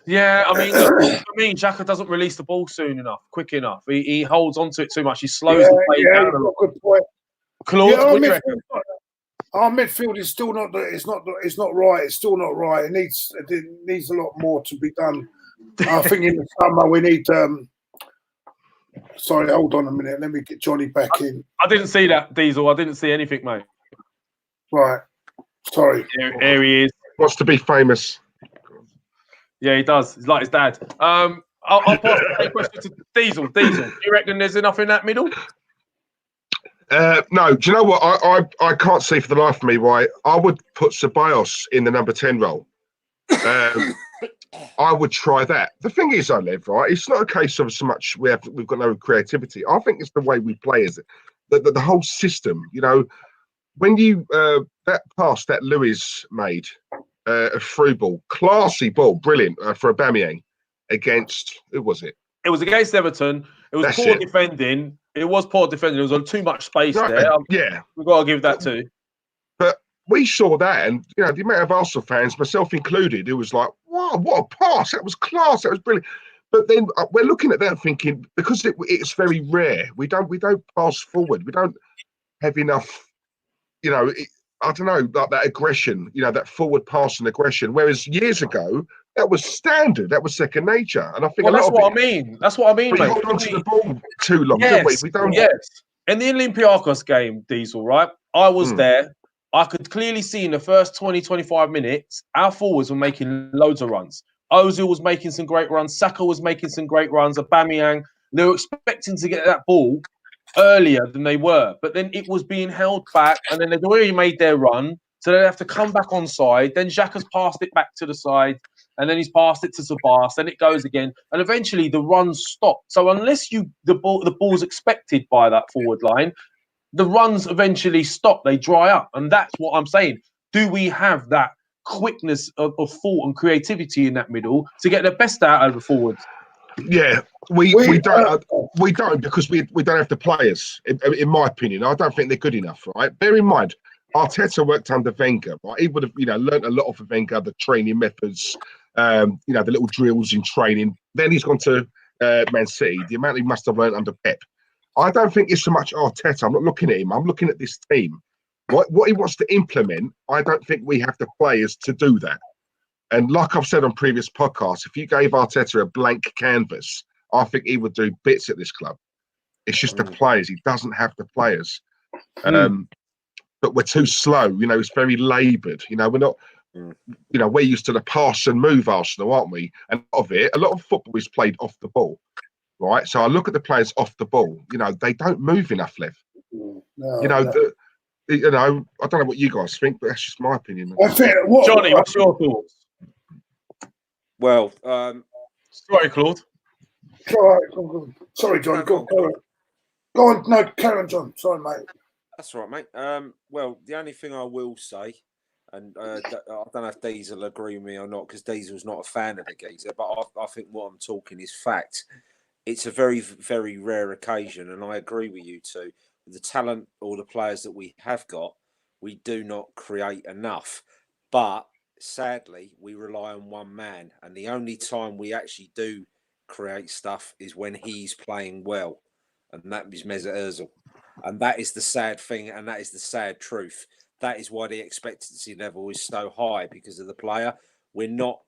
Speaker 1: Yeah, I mean, for me, Xhaka doesn't release the ball soon enough, quick enough. He holds onto it too much. He slows the play down a lot.
Speaker 3: Good point.
Speaker 1: Claude, what do you reckon?
Speaker 3: Our midfield is still not. It's not right. It's still not right. It needs a lot more to be done. I think in the summer we need. Sorry, hold on a minute. Let me get Johnny back in.
Speaker 1: I didn't see that, Diesel. I didn't see anything, mate.
Speaker 3: Right. Sorry.
Speaker 1: Here he is.
Speaker 2: Wants to be famous.
Speaker 1: Yeah, he does. He's like his dad. I'll pass the question to Diesel. Diesel, do you reckon there's enough in that middle?
Speaker 2: No, do you know what? I can't see for the life of me why I would put Ceballos in the number 10 role. I would try that. The thing is, Lev, right? It's not a case of so much we've got no creativity. I think it's the way we play, is it? The whole system. You know, when you that pass that Lewis made, a through ball, classy ball, brilliant for Aubameyang against who was it?
Speaker 1: It was against Everton. It was poor defending. It was poor defending. There was on too much space there.
Speaker 2: Yeah,
Speaker 1: we've got to give that too.
Speaker 2: But we saw that, and you know, the amount of Arsenal fans, myself included, it was like, wow, what a pass! That was class. That was brilliant. But then we're looking at that thinking, because it's very rare. We don't pass forward. We don't have enough. You know, I don't know, like that aggression. You know, that forward passing aggression. Whereas years ago, that was standard. That was second nature. And I think
Speaker 1: that's what I mean. That's what I mean,
Speaker 2: we
Speaker 1: mate.
Speaker 2: hold on to the ball too long,
Speaker 1: yes,
Speaker 2: don't we? We don't.
Speaker 1: Yes. In the Olympiacos game, Diesel, right? I was there. I could clearly see in the first 20, 25 minutes, our forwards were making loads of runs. Ozil was making some great runs. Saka was making some great runs. Aubameyang, they were expecting to get that ball earlier than they were. But then it was being held back, and then they'd already made their run. So they'd have to come back on side. Then Xhaka's passed it back to the side. And then he's passed it to Ceballos, then it goes again, and eventually the runs stop. So unless the ball's expected by that forward line, the runs eventually stop. They dry up, and that's what I'm saying. Do we have that quickness of thought and creativity in that middle to get the best out of the forwards?
Speaker 2: Yeah, we don't because we don't have the players. In my opinion, I don't think they're good enough. Right? Bear in mind, Arteta worked under Wenger. Right? He would have learned a lot of Wenger, the training methods. The little drills in training. Then he's gone to Man City. The amount he must have learned under Pep. I don't think it's so much Arteta. I'm not looking at him. I'm looking at this team. What he wants to implement, I don't think we have the players to do that. And like I've said on previous podcasts, if you gave Arteta a blank canvas, I think he would do bits at this club. It's just the players. He doesn't have the players. But we're too slow. It's very laboured. We're not... we're used to the pass and move Arsenal, aren't we? And a lot of football is played off the ball, right? So I look at the players off the ball. They don't move enough, Lev. I don't know what you guys think, but that's just my opinion.
Speaker 1: Johnny, what's your thoughts?
Speaker 4: Well,
Speaker 1: sorry, Claude.
Speaker 3: It's all right. Go. Sorry, John. Go on. Go on. No, Karen, John. Sorry, mate.
Speaker 4: That's all right, mate. Well, the only thing I will say, and I don't know if Diesel will agree with me or not, because Diesel's not a fan of the geezer, but I think what I'm talking is fact. It's a very, very rare occasion, and I agree with you two. The talent or the players that we have got, we do not create enough. But sadly, we rely on one man, and the only time we actually do create stuff is when he's playing well, and that is Mesut Ozil. And that is the sad thing, and that is the sad truth. That is why the expectancy level is so high, because of the player. We're not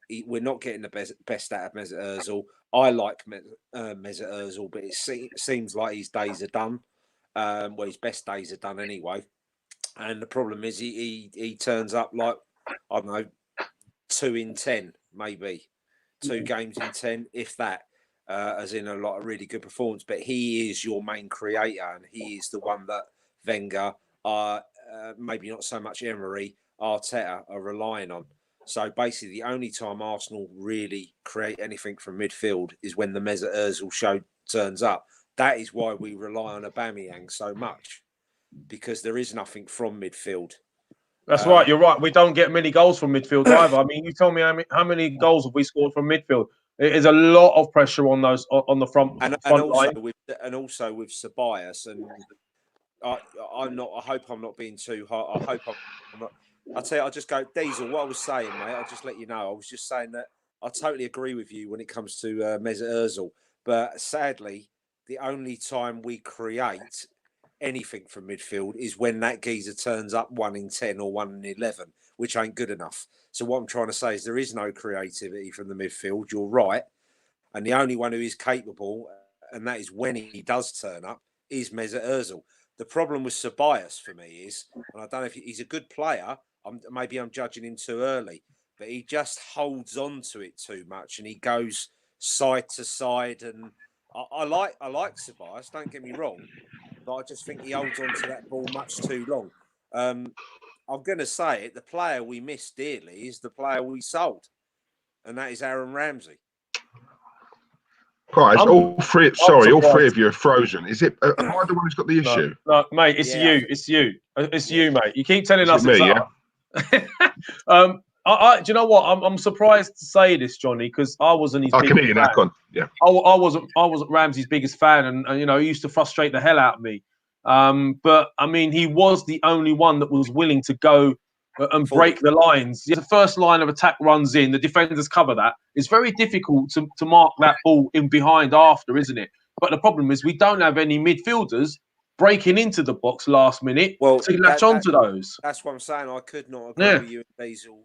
Speaker 4: getting the best out of Mesut Ozil. I like Mesut Ozil, but it seems like his days are done. Well, his best days are done anyway. And the problem is he turns up like, I don't know, 2 in 10, maybe. 2 games in 10, if that. As in a lot of really good performance, but he is your main creator, and he is the one that Wenger, maybe not so much Emery, Arteta are relying on. So basically, the only time Arsenal really create anything from midfield is when the Mesut Ozil show turns up. That is why we rely on Aubameyang so much, because there is nothing from midfield.
Speaker 1: That's right. You're right. We don't get many goals from midfield either. I mean, you tell me how many goals have we scored from midfield? It is a lot of pressure on those on the front line.
Speaker 4: Also with Ceballos, and I'm not. I hope I'm not being too hard. I hope I'm not. I'll tell you. I'll just go Diesel. What I was saying, mate. I'll just let you know. I was just saying that I totally agree with you when it comes to Mesut Ozil. But sadly, the only time we create anything from midfield is when that geezer turns up 1 in 10 or 1 in 11, which ain't good enough. So what I'm trying to say is there is no creativity from the midfield. You're right. And the only one who is capable, and that is when he does turn up, is Mesut Ozil. The problem with Ceballos for me is, and I don't know if he's a good player, maybe I'm judging him too early, but he just holds on to it too much, and he goes side to side. And I like Ceballos, don't get me wrong, but I just think he holds on to that ball much too long. I'm going to say it, the player we miss dearly is the player we sold, and that is Aaron Ramsey.
Speaker 2: Guys, all three of you are frozen. Is it? Am I the one who's got the issue?
Speaker 1: No, mate, it's you. It's you. It's you, mate. You keep telling us it's
Speaker 2: me,
Speaker 1: do you know what? I'm surprised to say this, Johnny, because I wasn't his biggest fan. I can hear you now,
Speaker 2: yeah.
Speaker 1: I wasn't Ramsey's biggest fan, and you know, he used to frustrate the hell out of me. But I mean, he was the only one that was willing to go and break the lines. The first line of attack runs in, the defenders cover that. It's very difficult to mark that ball in behind after, isn't it? But the problem is we don't have any midfielders breaking into the box last minute to latch onto those.
Speaker 4: That's what I'm saying. I could not agree with you and Diesel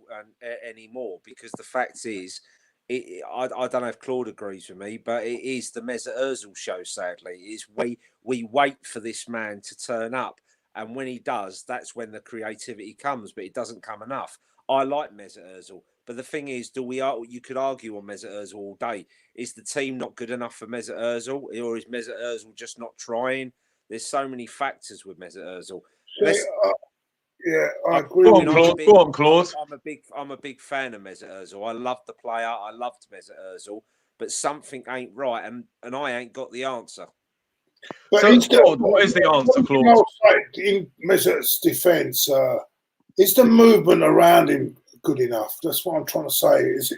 Speaker 4: anymore, because the fact is, I don't know if Claude agrees with me, but it is the Mesut Ozil show, sadly. Is we wait for this man to turn up, and when he does, that's when the creativity comes, but it doesn't come enough. I like Mesut Ozil, but the thing is, you could argue on Mesut Ozil all day. Is the team not good enough for Mesut Ozil, or is Mesut Ozil just not trying? There's so many factors with Mesut Ozil.
Speaker 3: Yeah, I agree.
Speaker 1: Go on, Claude.
Speaker 4: I'm a big fan of Mesut Ozil. I love the player. I loved Mesut Ozil, but something ain't right, and I ain't got the answer.
Speaker 3: But
Speaker 1: so, Claude, what is the answer, Claude?
Speaker 3: In Mesut's defence, is the movement around him good enough? That's what I'm trying to say. Is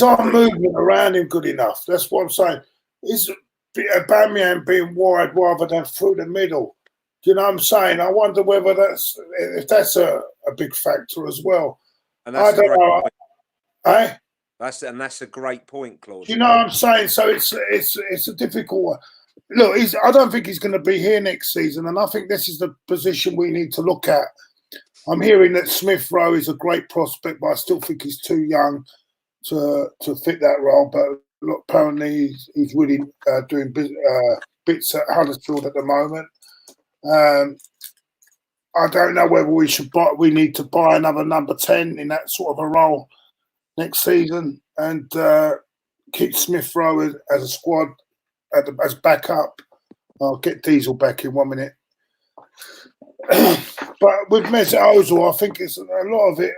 Speaker 3: our movement around him good enough? That's what I'm saying. Is Aubameyang being wide rather than through the middle? Do you know what I'm saying? I wonder whether that's a big factor as well.
Speaker 4: And that's I don't know.
Speaker 3: Eh?
Speaker 4: That's a great point, Claude.
Speaker 3: You know what I'm saying? So it's a difficult one. Look, I don't think he's going to be here next season, and I think this is the position we need to look at. I'm hearing that Smith Rowe is a great prospect, but I still think he's too young to fit that role. But look, apparently he's really doing bits at Huddersfield at the moment. I don't know whether we need to buy another number 10 in that sort of a role next season, and keep Smith Rowe as a squad as backup. I'll get Diesel back in 1 minute. But with Mesut Ozil, I think it's a lot of it.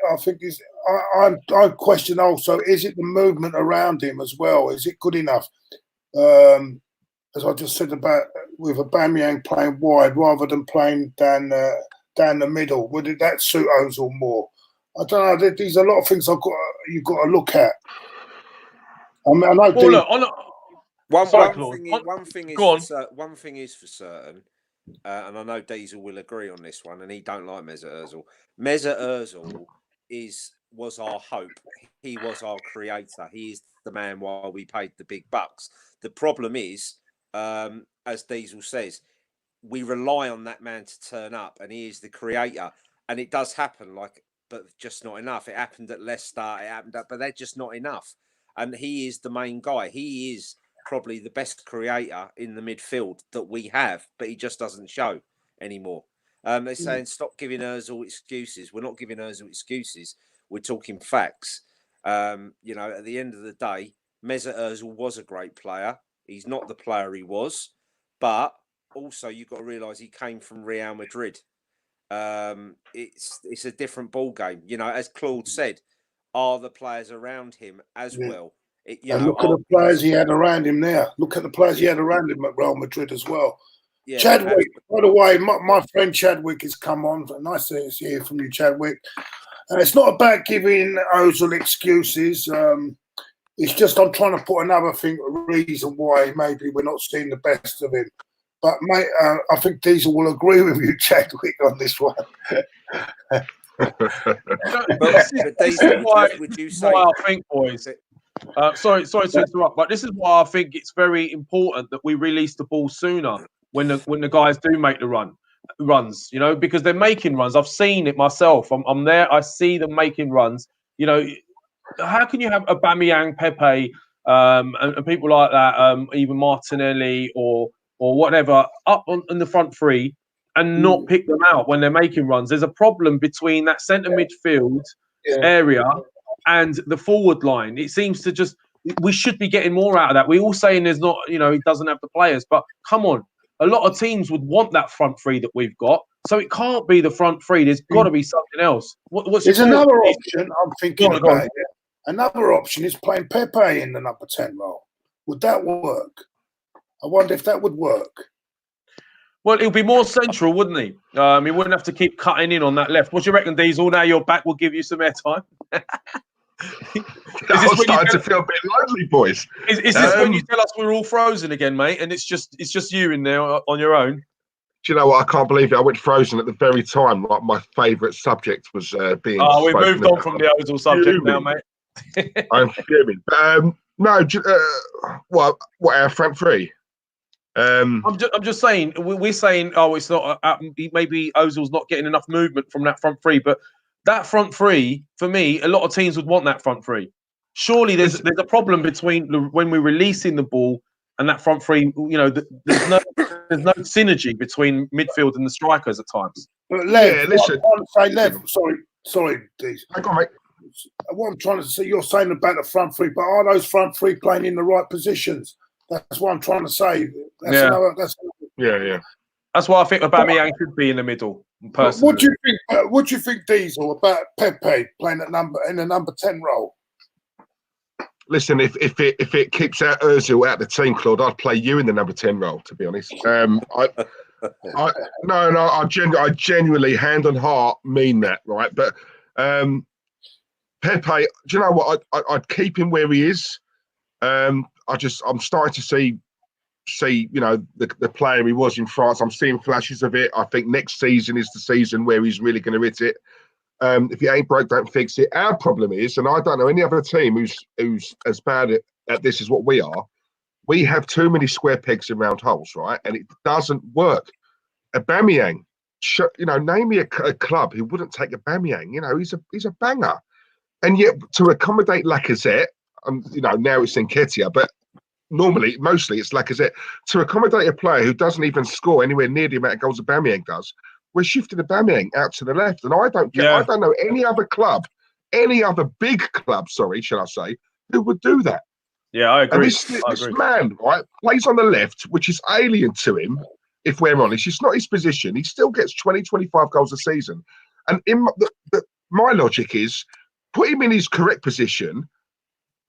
Speaker 3: I question also, is it the movement around him as well? Is it good enough? As I just said about with Aubameyang playing wide rather than playing down the middle, would that suit Ozil more? I don't know. There's a lot of things you've got to look at. I mean, I know.
Speaker 1: Well, look,
Speaker 4: one thing is for certain, and I know Diesel will agree on this one, and he don't like Mesut Ozil. Mesut Ozil was our hope. He was our creator. He is the man while we paid the big bucks. The problem is, as Diesel says, we rely on that man to turn up, and he is the creator. And it does happen, but just not enough. It happened at Leicester. But they're just not enough. And he is the main guy. He is probably the best creator in the midfield that we have, but he just doesn't show anymore. They're saying stop giving Ozil excuses. We're not giving Ozil excuses. We're talking facts. At the end of the day, Mesut Ozil was a great player. He's not the player he was, but also you've got to realise he came from Real Madrid. It's a different ball game. As Claude said, are the players around him as well?
Speaker 3: Look at the players he had around him now. Look at the players he had around him at Real Madrid as well. Yeah, Chadwick, by the way, my friend Chadwick has come on. Nice to hear from you, Chadwick. It's not about giving Ozil excuses. It's just I'm trying to put another reason why maybe we're not seeing the best of him. But, mate, I think Diesel will agree with you, Chadwick, on this one.
Speaker 4: Would you say?
Speaker 1: I think, boys. Sorry to interrupt, but this is why I think it's very important that we release the ball sooner when the guys do make the runs. Because they're making runs. I've seen it myself. I'm there. I see them making runs. How can you have Aubameyang, Pepe, and people like that, even Martinelli or whatever, up in the front three and not pick them out when they're making runs? There's a problem between that centre midfield area and the forward line. It seems to we should be getting more out of that. We're all saying there's not, he doesn't have the players, but come on. A lot of teams would want that front three that we've got. So it can't be the front three. There's got to be something else.
Speaker 3: There's another option I'm thinking about. Another option is playing Pepe in the number 10 role. Would that work? I wonder if that would work.
Speaker 1: Well, he'll be more central, wouldn't he? He wouldn't have to keep cutting in on that left. What do you reckon, Diesel? Now you're back, we'll give you some airtime.
Speaker 2: I'm starting to feel a bit lonely, boys.
Speaker 1: Is this when you tell us we're all frozen again, mate? And it's just you in there on your own?
Speaker 2: Do you know what? I can't believe it. I went frozen at the very time. Like my favourite subject was being.
Speaker 1: Oh, we've moved on from the Ozil subject now, mate.
Speaker 2: I'm fuming. No, what our front three?
Speaker 1: I'm just saying. We're saying, it's not. Maybe Ozil's not getting enough movement from that front three, but that front three, for me, a lot of teams would want that front three. Surely there's a problem between when we're releasing the ball and that front three. There's no synergy between midfield and the strikers at times.
Speaker 3: But Lev, listen. Sorry, Deez.
Speaker 2: Hang on, mate.
Speaker 3: What I'm trying to say, you're saying about the front three, but are those front three playing in the right positions? That's what I'm trying to say.
Speaker 1: Yeah. That's why I think Aubameyang should be in the middle. Personally.
Speaker 3: What do you think, Diesel, about Pepe playing in the number 10 role?
Speaker 2: Listen, if it keeps out Ozil out of the team, Claude, I'd play you in the number 10 role. To be honest, I genuinely, hand on heart, mean that, right? But Pepe, do you know what? I'd keep him where he is. I'm starting to see the player he was in France. I'm seeing flashes of it. I think next season is the season where he's really going to hit it. If it ain't broke, don't fix it. Our problem is, and I don't know any other team who's as bad at this as what we are. We have too many square pegs in round holes, right? And it doesn't work. Aubameyang, name me a club who wouldn't take Aubameyang. He's a banger, and yet to accommodate Lacazette, now it's Nketiah, but mostly it's Lacazette. To accommodate a player who doesn't even score anywhere near the amount of goals Aubameyang does, we're shifting Aubameyang out to the left. And I don't know any other big club, shall I say, who would do that.
Speaker 1: Yeah, I agree.
Speaker 2: And this man, right, plays on the left, which is alien to him, if we're honest. It's not his position. He still gets 20, 25 goals a season. And in my logic is, put him in his correct position,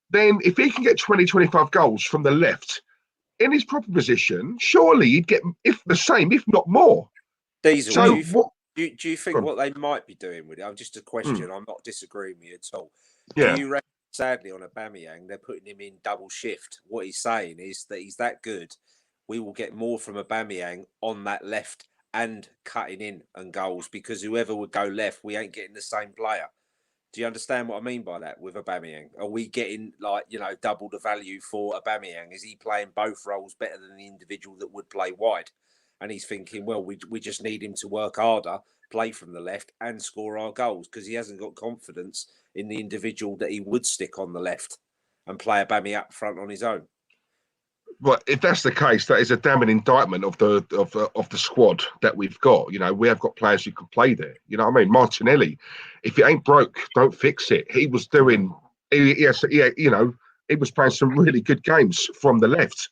Speaker 2: then if he can get 20, 25 goals from the left in his proper position, surely he'd get if the same, if not more.
Speaker 4: Diesel,
Speaker 2: So
Speaker 4: do you think what they might be doing with it? I'm just a question. I'm not disagreeing with you at all.
Speaker 2: Yeah.
Speaker 4: Do you reckon, sadly, on Aubameyang, they're putting him in double shift? What he's saying is that he's that good. We will get more from Aubameyang on that left and cutting in and goals, because whoever would go left, we ain't getting the same player. Do you understand what I mean by that with Aubameyang? Are we getting, like, you know, double the value for Aubameyang? Is he playing both roles better than the individual that would play wide? And he's thinking, well, we just need him to work harder, play from the left and score our goals, because he hasn't got confidence in the individual that he would stick on the left and play Aubameyang up front on his own.
Speaker 2: But if that's the case, that is a damning indictment of the squad that we've got. You know, we have got players who can play there. You know what I mean? Martinelli, if it ain't broke, don't fix it. He was doing, he was playing some really good games from the left.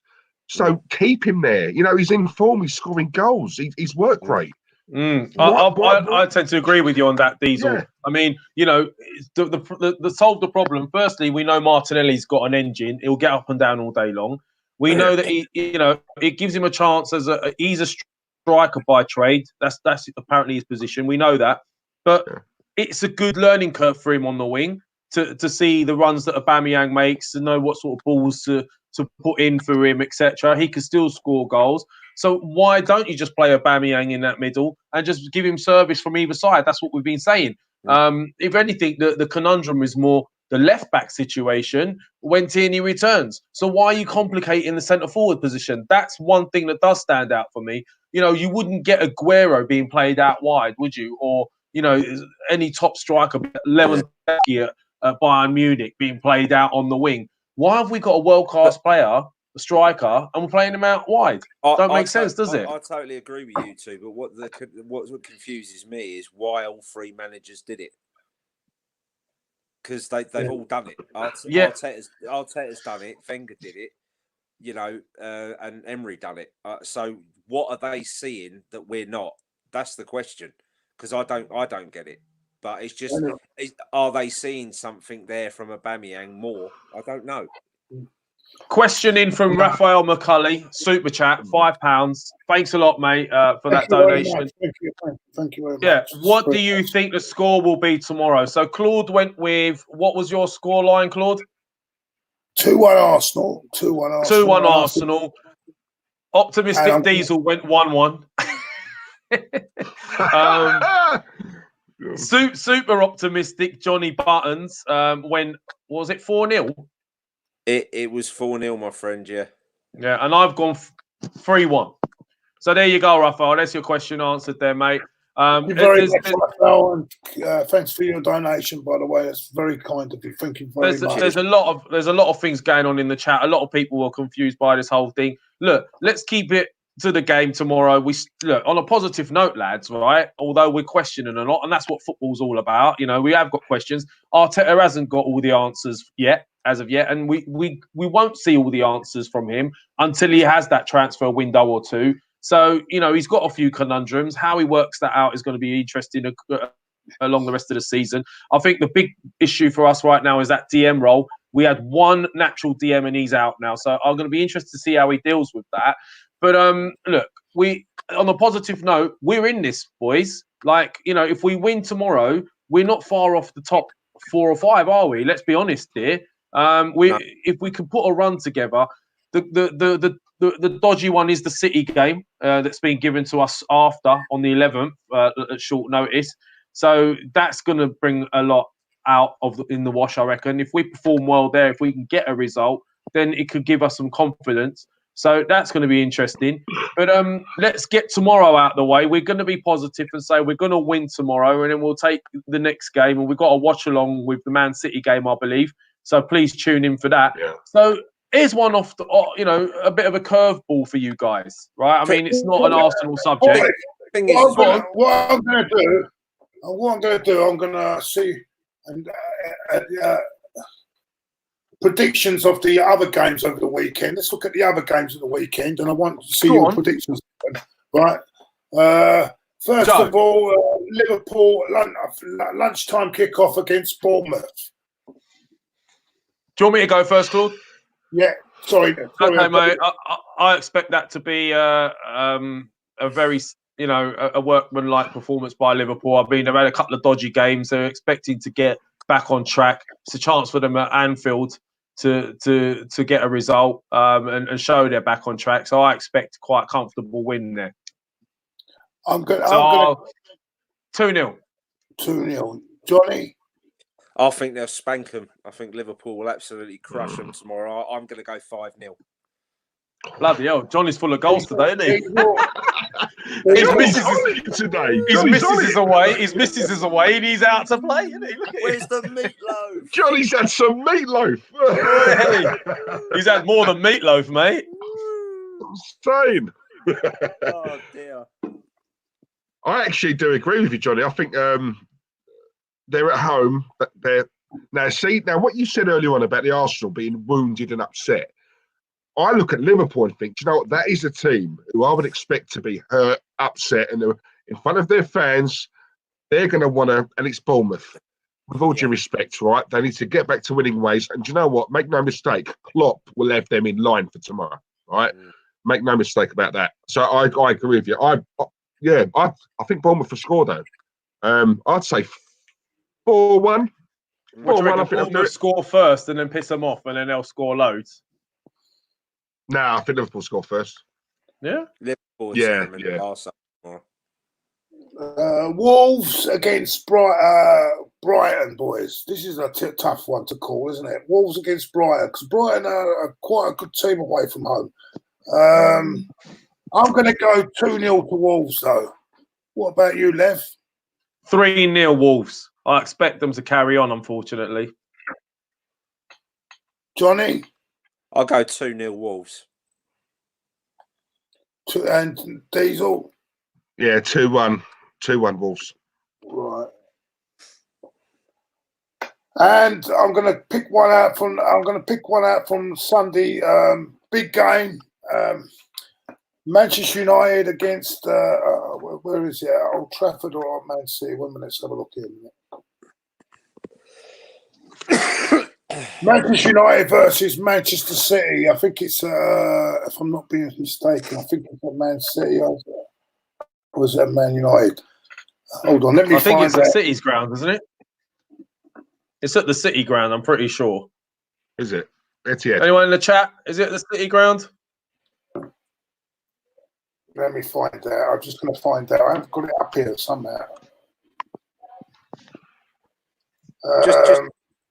Speaker 2: So keep him there. You know, he's in form. He's scoring goals. He's work rate.
Speaker 1: I tend to agree with you on that, Diesel. Yeah. I mean, you know, the solve the problem. Firstly, we know Martinelli's got an engine. He'll get up and down all day long. We know that it gives him a chance he's a striker by trade. That's apparently his position. We know that, but it's a good learning curve for him on the wing to see the runs that Aubameyang makes, to know what sort of balls to put in for him, etc. He can still score goals. So why don't you just play Aubameyang in that middle and just give him service from either side? That's what we've been saying. If anything, the conundrum is more the left-back situation when Tierney returns. So why are you complicating the centre-forward position? That's one thing that does stand out for me. You know, you wouldn't get Aguero being played out wide, would you? Or, you know, any top striker, Lewandowski at Bayern Munich being played out on the wing. Why have we got a world-class player, a striker, and we're playing him out wide? Don't make sense, does it?
Speaker 4: I totally agree with you two, but what confuses me is why all three managers did it. Because they've all done it. Arteta's done it. Wenger did it. You know, and Emery done it. So what are they seeing that we're not? That's the question. Because I don't get it. But it's just, are they seeing something there from Aubameyang more? I don't know.
Speaker 1: Question in from Raphael McCulley, super chat, £5. Thanks a lot, mate, for that donation.
Speaker 3: Thank you very much.
Speaker 1: Yeah, what do you think the score will be tomorrow? So Claude went with, what was your score line, Claude?
Speaker 3: 2-1 Arsenal. 2-1 Arsenal.
Speaker 1: 2-1 Arsenal. Optimistic Diesel went 1-1. Super optimistic Johnny Buttons went, was it 4-0?
Speaker 4: It was 4-0, my friend, yeah.
Speaker 1: Yeah, and I've gone 3-1. So there you go, Raphael. That's your question answered there, mate.
Speaker 3: Thank you very much, Raphael, and thanks for your donation, by the way. That's very kind of you. Thank you very much.
Speaker 1: There's a lot of things going on in the chat. A lot of people were confused by this whole thing. Look, let's keep it to the game tomorrow. We look on a positive note, lads, right? Although we're questioning a lot, and that's what football's all about. You know, we have got questions. Arteta hasn't got all the answers as of yet, and we won't see all the answers from him until he has that transfer window or two. So, you know, he's got a few conundrums. How he works that out is going to be interesting along the rest of the season. I think the big issue for us right now is that DM role. We had one natural DM and he's out now. So I'm going to be interested to see how he deals with that. But look, on a positive note, we're in this, boys. Like, you know, if we win tomorrow, we're not far off the top 4 or 5, are we? Let's be honest here. If we can put a run together, the dodgy one is the City game that's been given to us after on the 11th at short notice. So that's going to bring a lot out in the wash, I reckon. If we perform well there, if we can get a result, then it could give us some confidence. So that's going to be interesting. But let's get tomorrow out of the way. We're going to be positive and say we're going to win tomorrow, and then we'll take the next game. And we've got to watch along with the Man City game, I believe. So please tune in for that. Yeah. So here's one off the, a bit of a curveball for you guys, right? I mean, it's not an Arsenal subject.
Speaker 3: What I'm going to do, I'm going to see predictions of the other games over the weekend. Let's look at the other games of the weekend, and I want to see your predictions. Right. First of all, Liverpool lunchtime kickoff against Bournemouth.
Speaker 1: Do you want me to go first, Claude?
Speaker 3: Yeah, sorry.
Speaker 1: Okay, mate. I expect that to be a very, a workmanlike performance by Liverpool. They've had a couple of dodgy games. They're expecting to get back on track. It's a chance for them at Anfield to get a result and show they're back on track. So I expect quite a comfortable win there.
Speaker 3: I'm going
Speaker 1: 2-0.
Speaker 3: 2-0. Johnny?
Speaker 4: I think they'll spank them. I think Liverpool will absolutely crush them tomorrow. I'm going to go 5-0.
Speaker 1: Bloody hell, Johnny's full of goals today, isn't he?
Speaker 2: His missus is
Speaker 1: away. His missus is away, and he's out to play, isn't he?
Speaker 4: Where's the meatloaf?
Speaker 2: Johnny's had some meatloaf.
Speaker 1: He's had more than meatloaf, mate.
Speaker 2: Insane.
Speaker 4: Oh dear.
Speaker 2: I actually do agree with you, Johnny. I think they're at home. Now what you said earlier on about the Arsenal being wounded and upset. I look at Liverpool and think, do you know what? That is a team who I would expect to be hurt, upset, and in front of their fans. They're going to want to, and it's Bournemouth. With all due respect, right? They need to get back to winning ways. And do you know what? Make no mistake, Klopp will have them in line for tomorrow, right? Make no mistake about that. So I agree with you. I think Bournemouth will score though. I'd say 4-1.
Speaker 1: 4-1. I think Bournemouth score first and then piss them off, and then they'll score loads.
Speaker 2: No, I think Liverpool score first.
Speaker 1: Yeah?
Speaker 4: Liverpool.
Speaker 3: Wolves against Brighton, boys. This is a tough one to call, isn't it? Wolves against Brighton, because Brighton are quite a good team away from home. I'm going to go 2-0 to Wolves, though. What about you, Lev?
Speaker 1: 3-0 Wolves. I expect them to carry on, unfortunately.
Speaker 3: Johnny?
Speaker 4: I'll go 2-0 Wolves.
Speaker 3: And Diesel?
Speaker 2: Yeah, 2-1. 2-1 Wolves.
Speaker 3: Right. And I'm going to pick one out from Sunday. Big game. Manchester United against where is it? Old Trafford or Man City? 1 minute, let's have a look here. Manchester United versus Manchester City. I think it's if I'm not being mistaken, I think it's at Man City. Or was it Man United? Hold on, let me. I think
Speaker 1: it's at City's ground, isn't it? It's at the City ground. I'm pretty sure.
Speaker 2: Is it? Etihad.
Speaker 1: Anyone in the chat? Is it the City ground?
Speaker 3: Let me find out. I'm just going to find out. I've got it up here somewhere.
Speaker 4: Just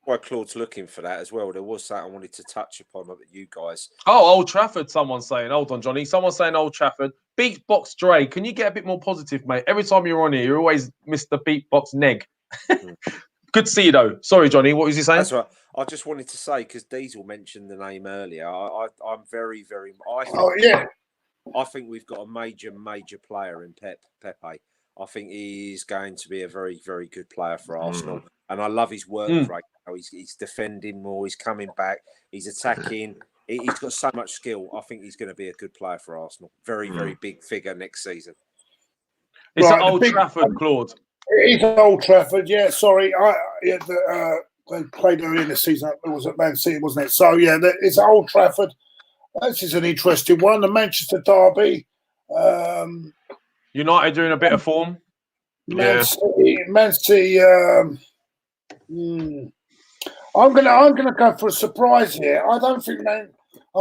Speaker 4: while Claude's looking for that as well, there was that I wanted to touch upon with you guys.
Speaker 1: Oh, Old Trafford, someone's saying. Hold on, Johnny. Someone's saying Old Trafford. Beatbox Dre, can you get a bit more positive, mate? Every time you're on here, you're always Mr. Beatbox Neg. Good to see you, though. Sorry, Johnny. What was he saying?
Speaker 4: That's right. I just wanted to say, because Diesel mentioned the name earlier, I'm very, very... I think we've got a major player in Pepe. I think he's going to be a very, very good player for Arsenal. And I love his work rate. He's defending more. He's coming back. He's attacking. He's got so much skill. I think he's going to be a good player for Arsenal. Very, very big figure next season.
Speaker 1: It's at Old Trafford, Claude.
Speaker 3: It's Old Trafford, yeah. Sorry. They played earlier in the season. It was at Man City, wasn't it? So, yeah, it's Old Trafford. This is an interesting one. The Manchester derby.
Speaker 1: United doing a bit of form.
Speaker 3: Man City. I'm gonna go for a surprise here. I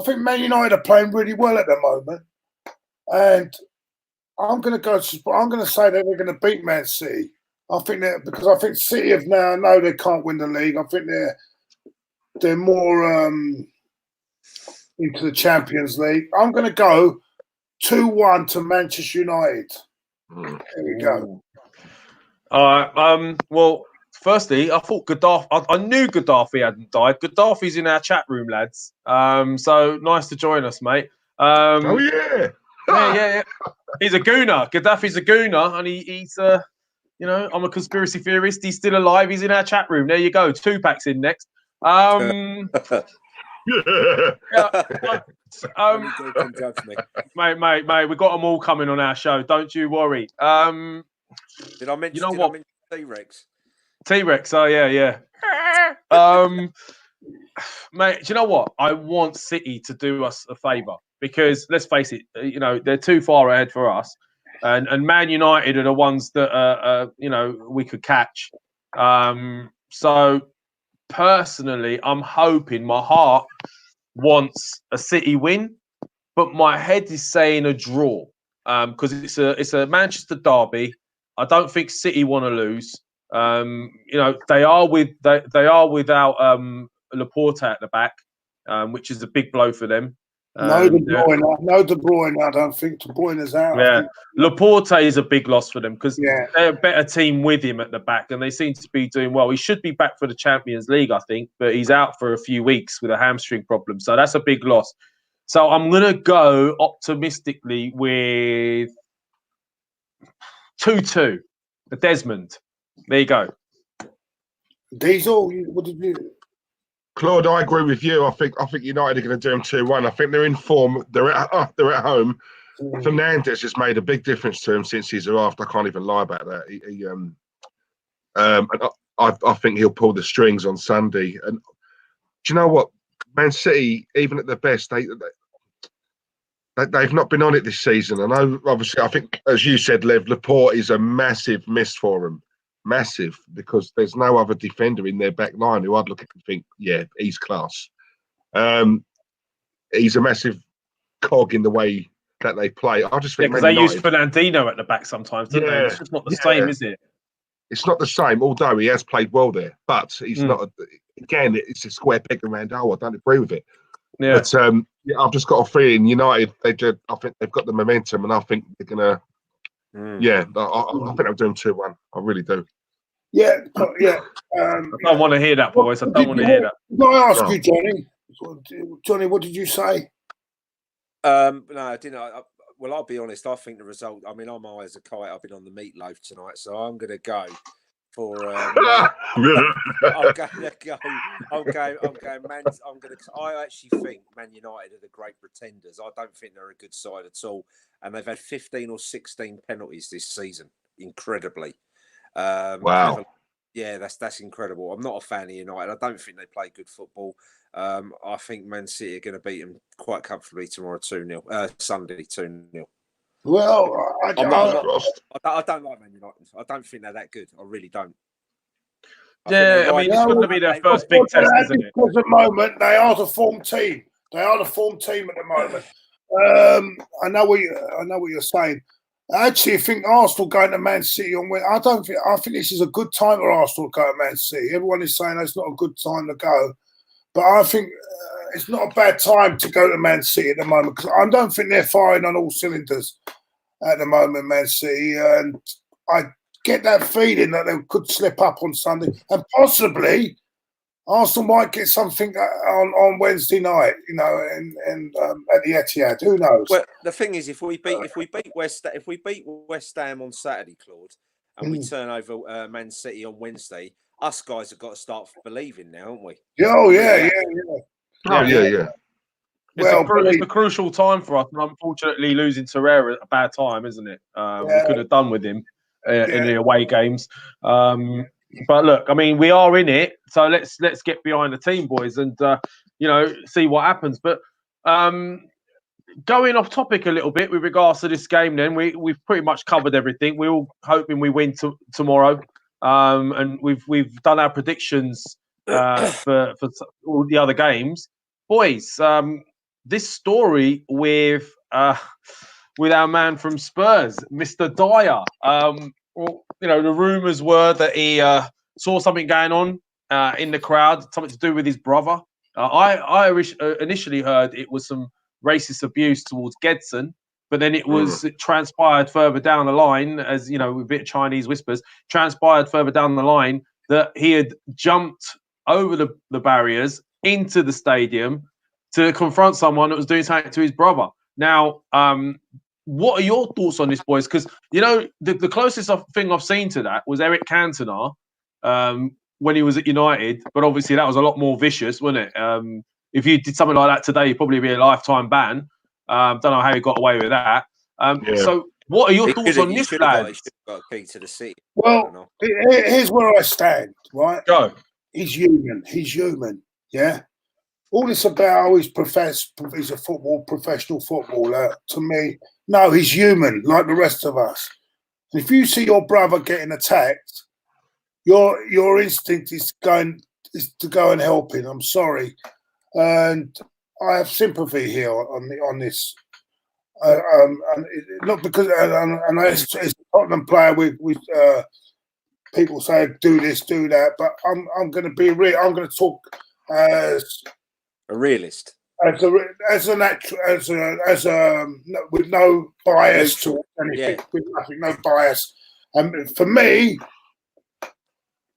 Speaker 3: think Man United are playing really well at the moment, and I'm gonna say that they're gonna beat Man City. I think that because I think City have now know they can't win the league. I think they're more into the Champions League. I'm gonna go 2-1 to Manchester United. There we go.
Speaker 1: All right. Well, firstly, I thought Gaddafi. I knew Gaddafi hadn't died. Gaddafi's in our chat room, lads. So nice to join us, mate.
Speaker 2: Oh yeah.
Speaker 1: Yeah. He's a gooner. Gaddafi's a gooner, and he's I'm a conspiracy theorist. He's still alive. He's in our chat room. There you go. Tupac's in next. Mate, we got them all coming on our show. Don't you worry.
Speaker 4: Did I mention?
Speaker 1: You know
Speaker 4: did
Speaker 1: what?
Speaker 4: I mention T-Rex?
Speaker 1: T-Rex. Oh yeah. Mate, do you know what? I want City to do us a favour because let's face it, they're too far ahead for us, and Man United are the ones that we could catch. So personally, I'm hoping my heart wants a City win, but my head is saying a draw because it's a Manchester derby. I don't think City want to lose. They are without Laporte at the back, which is a big blow for them.
Speaker 3: No De Bruyne. I don't think De Bruyne is out.
Speaker 1: Yeah, Laporte is a big loss for them because
Speaker 3: Yeah.
Speaker 1: they're a better team with him at the back, and they seem to be doing well. He should be back for the Champions League, I think, but he's out for a few weeks with a hamstring problem, so that's a big loss. So I'm gonna go optimistically with 2-2. Desmond. There you go.
Speaker 3: Diesel, what did you?
Speaker 2: Claude, I agree with you. I think United are going to do them 2-1. I think they're in form. They're at home. Fernandes has made a big difference to him since he's arrived. I can't even lie about that. I think he'll pull the strings on Sunday. And do you know what? Man City, even at their best, they've not been on it this season. I know, obviously, I think, as you said, Lev, Laporte is a massive miss for them. Massive, because there's no other defender in their back line who I'd look at and think, yeah, he's class. He's a massive cog in the way that they play. I just think
Speaker 1: because they use Fernandinho at the back sometimes, don't they? It's just not the same, is it?
Speaker 2: It's not the same, although he has played well there. But he's not. Again, it's a square peg around hole. I don't agree with it. Yeah. But I've just got a feeling United. I think they've got the momentum, and I think they're gonna. Yeah, I think they'll do them 2-1. I really do.
Speaker 3: Yeah.
Speaker 1: I don't want to hear that, boys. I don't want to hear that.
Speaker 3: Can I ask you, Johnny? Johnny, what did you say?
Speaker 4: No, I didn't. Well, I'll be honest. I think the result. I mean, I'm high as a kite. I've been on the meatloaf tonight, so I'm going to go for. I'm going to go. I actually think Man United are the great pretenders. I don't think they're a good side at all, and they've had 15 or 16 penalties this season. Incredibly.
Speaker 2: Wow.
Speaker 4: Yeah, that's incredible. I'm not a fan of United. I don't think they play good football. I think Man City are going to beat them quite comfortably tomorrow 2-0. Sunday 2-0.
Speaker 3: Well, I don't
Speaker 4: like Man United. I don't think they're that good. I really don't.
Speaker 1: I mean, it's going to be their first big test, isn't it?
Speaker 3: At the moment, they are the form team. They are the form team at the moment. I know what you're saying. I actually think Arsenal going to Man City on. I think this is a good time for Arsenal to go to Man City. Everyone is saying it's not a good time to go, but I think it's not a bad time to go to Man City at the moment because I don't think they're firing on all cylinders at the moment, Man City, and I get that feeling that they could slip up on Sunday and possibly Arsenal might get something on Wednesday night, and at the Etihad. Who knows?
Speaker 4: Well, the thing is, if we beat West Ham on Saturday, Claude, and we turn over Man City on Wednesday, us guys have got to start believing now, haven't we?
Speaker 3: Oh yeah.
Speaker 1: It's a crucial time for us, and unfortunately, losing Torreira at a bad time, isn't it? We could have done with him in the away games. But look, I mean, we are in it, so let's get behind the team, boys, and see what happens. But going off topic a little bit with regards to this game, then we've pretty much covered everything. We're all hoping we win tomorrow, and we've done our predictions for all the other games, boys. This story with our man from Spurs, Mr. Dyer. The rumours were that he saw something going on in the crowd, something to do with his brother. I initially heard it was some racist abuse towards Gedson, but then it transpired further down the line, as with a bit of Chinese whispers, transpired further down the line that he had jumped over the barriers into the stadium to confront someone that was doing something to his brother. Now, what are your thoughts on this, boys? Because, the closest thing I've seen to that was Eric Cantona when he was at United. But obviously that was a lot more vicious, wasn't it? If you did something like that today, you'd probably be a lifetime ban. Don't know how he got away with that. So What are your
Speaker 4: He
Speaker 1: thoughts
Speaker 4: should
Speaker 1: on
Speaker 4: have
Speaker 1: this,
Speaker 4: got
Speaker 1: lads?
Speaker 4: a key to the city.
Speaker 3: Well, here's where I stand, right?
Speaker 1: Go.
Speaker 3: He's human. He's human. Yeah. All this about he's a professional footballer. To me, no, he's human like the rest of us. And if you see your brother getting attacked, your instinct is to go and help him. I'm sorry, and I have sympathy here on this. And not because and it's a Tottenham player with people say do this, do that, but I'm going to be real. I'm going to talk as
Speaker 4: a realist,
Speaker 3: with no bias to anything, with nothing, no bias. And for me,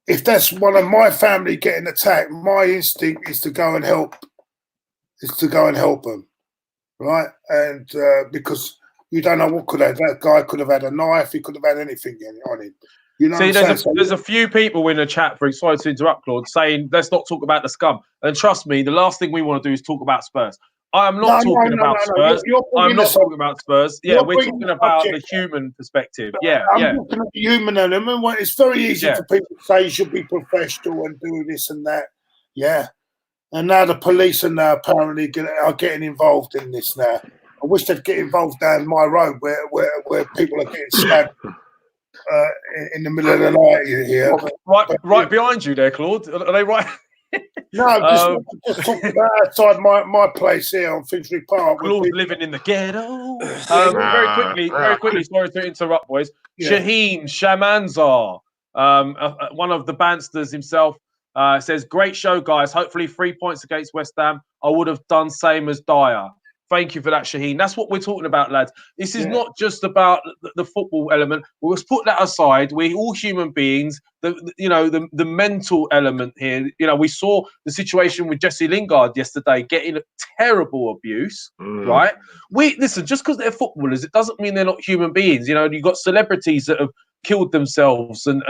Speaker 3: if that's one of my family getting attacked, my instinct is to go and help. Them, right? And because you don't know what could have that guy could have had a knife, he could have had anything on him. You know,
Speaker 1: see, there's a few people in the chat, sorry to interrupt, Claude, saying let's not talk about the scum. And trust me, the last thing we want to do is talk about Spurs. I am not talking about Spurs. I'm not talking about Spurs. Yeah, we're talking about the human perspective. I'm
Speaker 3: looking at the human element. It's very easy for people to say you should be professional and do this and that. Yeah. And now the police are now apparently are getting involved in this now. I wish they'd get involved down my road where people are getting stabbed in the middle of the night here.
Speaker 1: Right behind you there, Claude. Are they right?
Speaker 3: No, just talking about outside my place here on Finchley Park.
Speaker 1: Claude's living in the ghetto. Very quickly, sorry to interrupt, boys. Yeah. Shaheen Shamanzar, one of the Bansters himself, says, great show, guys. Hopefully 3 points against West Ham. I would have done same as Dyer. Thank you for that, Shaheen. That's what we're talking about, lads. This is not just about the football element. Let's put that aside. We're all human beings. The mental element here. We saw the situation with Jesse Lingard yesterday getting terrible abuse, right? Listen, just because they're footballers, it doesn't mean they're not human beings. You've got celebrities that have killed themselves and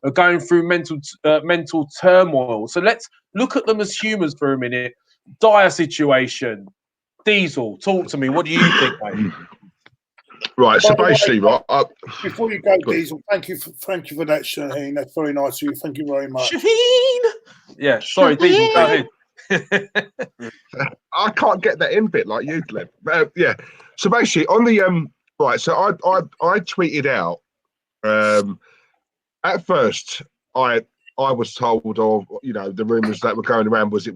Speaker 1: are going through mental turmoil. So let's look at them as humans for a minute. Dire situation. Diesel, talk to me. What do you think, mate?
Speaker 2: Right, so basically,
Speaker 3: before you go, Diesel, thank you for that, Shaheen. That's very nice of you. Thank you very much.
Speaker 1: Shaheen! Yeah, sorry, Diesel, go ahead.
Speaker 2: I can't get that in bit like you, Glenn. Yeah. So basically, on the right, so I tweeted out. At first, I was told of the rumours that were going around was there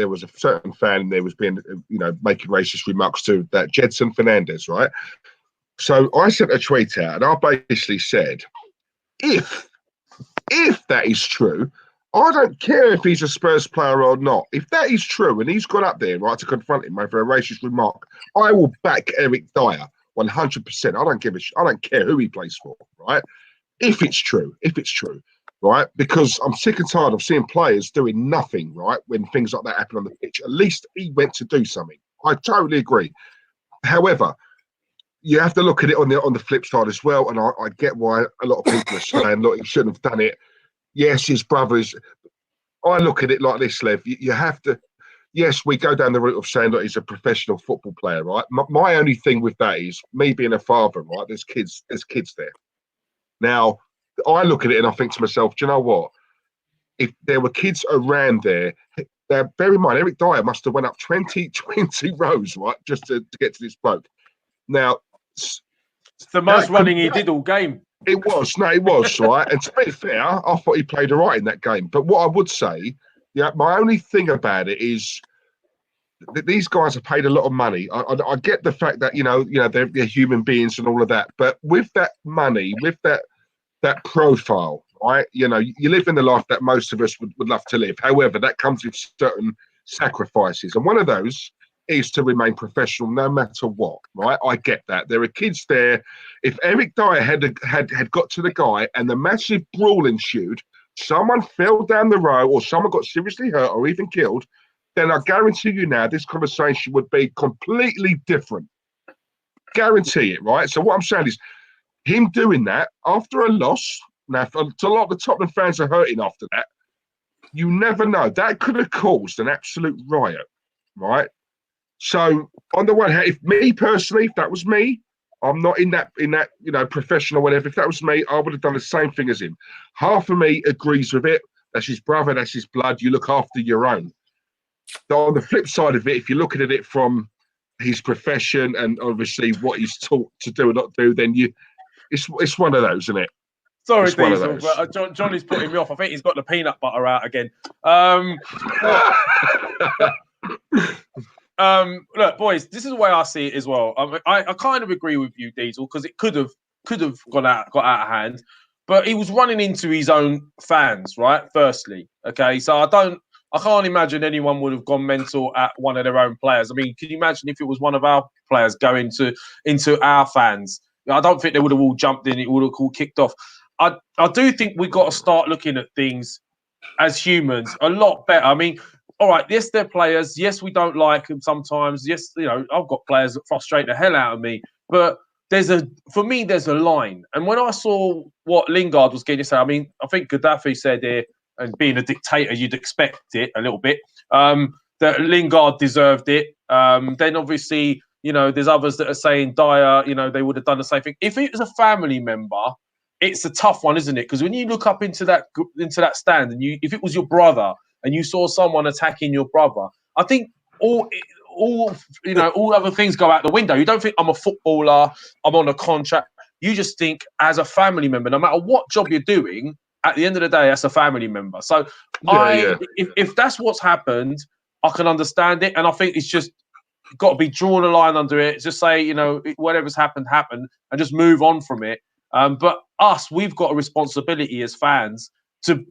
Speaker 2: was a certain fan and there was being making racist remarks to that Jedson Fernandez, right? So I sent a tweet out and I basically said, if that is true, I don't care if he's a Spurs player or not. If that is true and he's gone up there right to confront him over a racist remark, I will back Eric Dyer 100%. I don't care who he plays for, right? If it's true. Right, because I'm sick and tired of seeing players doing nothing, right, when things like that happen on the pitch. At least he went to do something. I totally agree. However, you have to look at it on the flip side as well, and I get why a lot of people are saying, look, he shouldn't have done it. Yes, his brothers. I look at it like this, Lev. You have to. Yes, we go down the route of saying that he's a professional football player, right? My only thing with that is me being a father, right? There's kids there. Now, I look at it and I think to myself, do you know what? If there were kids around there, bear in mind, Eric Dyer must have went up 20 rows, right, just to get to this bloke. Now,
Speaker 1: it's the most running he did all game.
Speaker 2: It was, right? And to be fair, I thought he played all right in that game. But what I would say, my only thing about it is that these guys are paid a lot of money. I get the fact that, they're human beings and all of that. But with that money, with that profile, right? You live in the life that most of us would love to live. However, that comes with certain sacrifices. And one of those is to remain professional no matter what, right? I get that. There are kids there. If Eric Dyer had got to the guy and the massive brawl ensued, someone fell down the row or someone got seriously hurt or even killed, then I guarantee you now this conversation would be completely different. Guarantee it, right? So what I'm saying is, him doing that after a loss, now a lot of the Tottenham fans are hurting after that. You never know. That could have caused an absolute riot, right? So on the one hand, if that was me, I'm not in that professional whatever. If that was me, I would have done the same thing as him. Half of me agrees with it. That's his brother. That's his blood. You look after your own. So on the flip side of it, if you're looking at it from his profession and obviously what he's taught to do and not do, then it's one of those, isn't it?
Speaker 1: Sorry,
Speaker 2: It's one of
Speaker 1: Diesel,
Speaker 2: those.
Speaker 1: but Johnny's putting me off. I think he's got the peanut butter out again. Look, boys, this is the way I see it as well. I kind of agree with you, Diesel, because it could have got out of hand, but he was running into his own fans, right? Firstly, okay, so I can't imagine anyone would have gone mental at one of their own players. I mean, can you imagine if it was one of our players going into our fans? I don't think they would have all jumped in. It would have all kicked off. I do think we've got to start looking at things as humans a lot better. I mean, all right, yes, they're players. Yes, we don't like them sometimes. Yes, I've got players that frustrate the hell out of me. But for me, there's a line. And when I saw what Lingard was getting to say, I mean, I think Gaddafi said here, and being a dictator, you'd expect it a little bit, that Lingard deserved it. Then obviously, there's others that are saying Dyer, they would have done the same thing. If it was a family member, it's a tough one, isn't it? Because when you look up into that stand, and if it was your brother and you saw someone attacking your brother, I think all other things go out the window. You don't think I'm a footballer, I'm on a contract. You just think as a family member, no matter what job you're doing, at the end of the day, that's a family member. So if that's what's happened, I can understand it, and I think it's just got to be drawn a line under it. Just say, whatever's happened, and just move on from it. But we've got a responsibility as fans to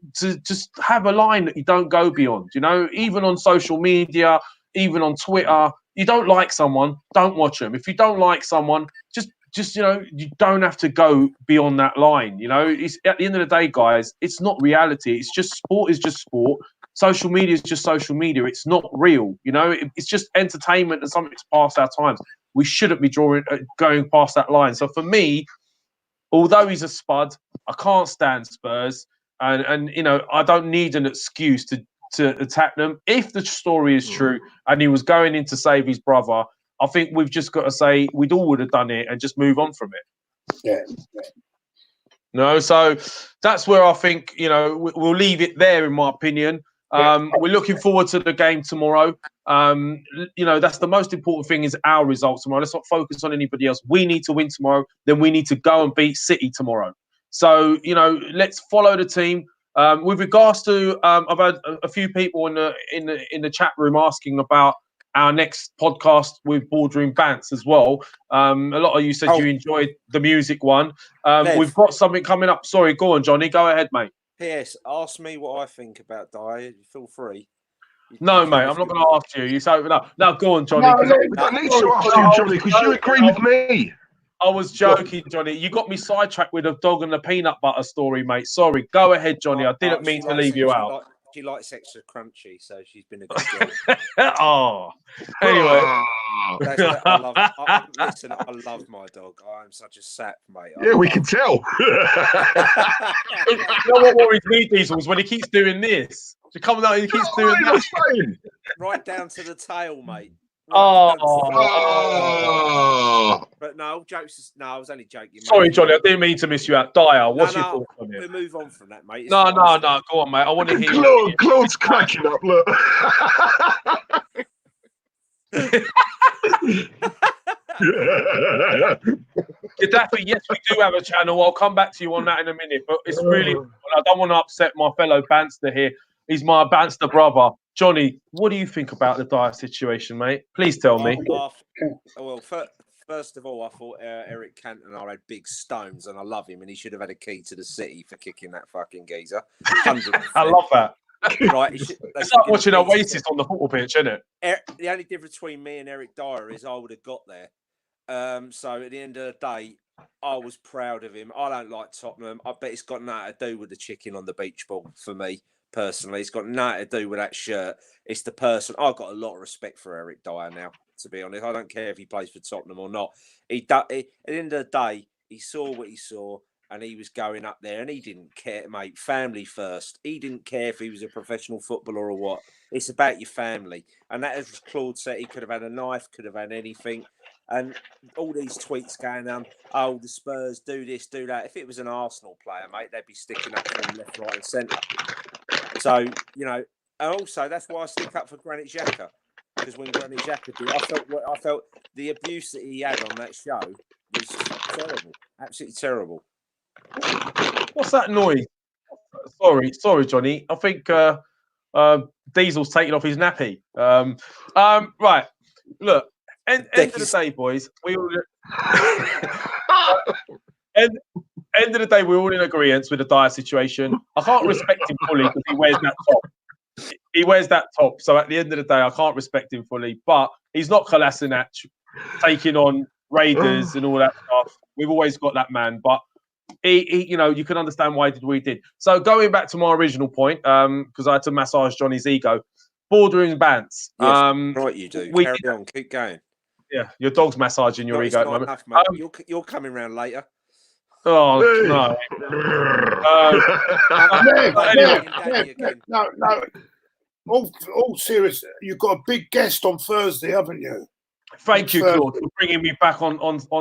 Speaker 1: just have a line that you don't go beyond. Even on social media, even on Twitter, you don't like someone, don't watch them. If you don't like someone, just you don't have to go beyond that line. It's at the end of the day, guys, it's not reality. It's just sport is just sport. Social media is just social media. It's not real. It's just entertainment and something that's past our times. We shouldn't be going past that line. So for me, although he's a spud, I can't stand Spurs, and I don't need an excuse to attack them. If the story is true and he was going in to save his brother, I think we've just got to say we'd all would have done it and just move on from it.
Speaker 3: Yeah.
Speaker 1: No, so that's where I think we'll leave it there, in my opinion. We're looking forward to the game tomorrow. That's the most important thing is our results tomorrow. Let's not focus on anybody else. We need to win tomorrow. Then we need to go and beat City tomorrow. So let's follow the team. With regards to, I've had a few people in the chat room asking about our next podcast with Boardroom Bants as well. A lot of you said you enjoyed the music one. We've got something coming up. Sorry, go on, Johnny. Go ahead, mate.
Speaker 4: P.S. Ask me what I think about Dyer. Feel free.
Speaker 1: No, mate, I'm not going to ask you. You say no. Go on, Johnny.
Speaker 2: We don't need to ask you, Johnny, because you agree with me.
Speaker 1: I was joking, Johnny. You got me sidetracked with a dog and the peanut butter story, mate. Sorry. Go ahead, Johnny. I didn't mean to leave you out.
Speaker 4: She likes extra crunchy, so she's been a good girl.
Speaker 1: Anyway.
Speaker 4: Listen, I love my dog. I'm such a sap, mate.
Speaker 2: Yeah, we can tell.
Speaker 1: You know what worries me, Diesel, is when he keeps doing this. He keeps doing that.
Speaker 4: Right down to the tail, mate.
Speaker 1: Right
Speaker 4: But no, jokes. No, I was only joking.
Speaker 1: Sorry, Johnny. I didn't mean to miss you out. Dyer, what's your thoughts on it?
Speaker 4: We'll move on from that, mate.
Speaker 1: No. Go on, mate. I want to hear.
Speaker 2: Claude's cracking up. Look.
Speaker 1: Gaddafi, yes, we do have a channel. I'll come back to you on that in a minute. But it's really, I don't want to upset my fellow Banster here. He's my Banster brother. Johnny, what do you think about the Dyer situation, mate? Please tell me.
Speaker 4: Well, first of all, I thought Eric Cantona had big stones, and I love him, and he should have had a key to the city for kicking that fucking geezer. 100%.
Speaker 1: I love that.
Speaker 4: Right,
Speaker 1: it's like watching Oasis on the football pitch, isn't it?
Speaker 4: The only difference between me and Eric Dyer is I would have got there. So at the end of the day, I was proud of him. I don't like Tottenham. I bet it's got nothing to do with the chicken on the beach ball for me. Personally, it's got nothing to do with that shirt. It's the person. I've got a lot of respect for Eric Dyer now, to be honest. I don't care if he plays for Tottenham or not. At the end of the day, he saw what he saw and he was going up there and he didn't care, mate. Family first. He didn't care if he was a professional footballer or what. It's about your family. And that, as Claude said, he could have had a knife, could have had anything. And all these tweets going oh, the Spurs do this, do that. If it was an Arsenal player, mate, they'd be sticking up for them left, right, and centre. So, you know, and also that's why I stick up for Granit Xhaka, because when Granit Xhaka did, I felt the abuse that he had on that show was terrible, absolutely terrible.
Speaker 1: What's that noise? Sorry, Johnny. I think Diesel's taking off his nappy. Right. Look, end of the day, boys. We all end of the day, we're all in agreement with the Dyer situation. I can't respect him fully because he wears that top. He wears that top. So at the end of the day, I can't respect him fully. But he's not Kolasinac taking on Raiders and all that stuff. We've always got that man, but. He, you know, you can understand why he did what he did. So going back to my original point, because I had to massage Johnny's ego, boardroom bants.
Speaker 4: Yes, right, you do. Carry on, keep going.
Speaker 1: Yeah, your dog's massaging your ego at the moment.
Speaker 4: Enough, mate. You're coming round later.
Speaker 1: Oh no!
Speaker 3: No. All serious. You've got a big guest on Thursday, haven't you?
Speaker 1: Thank you, Claude, for bringing me back on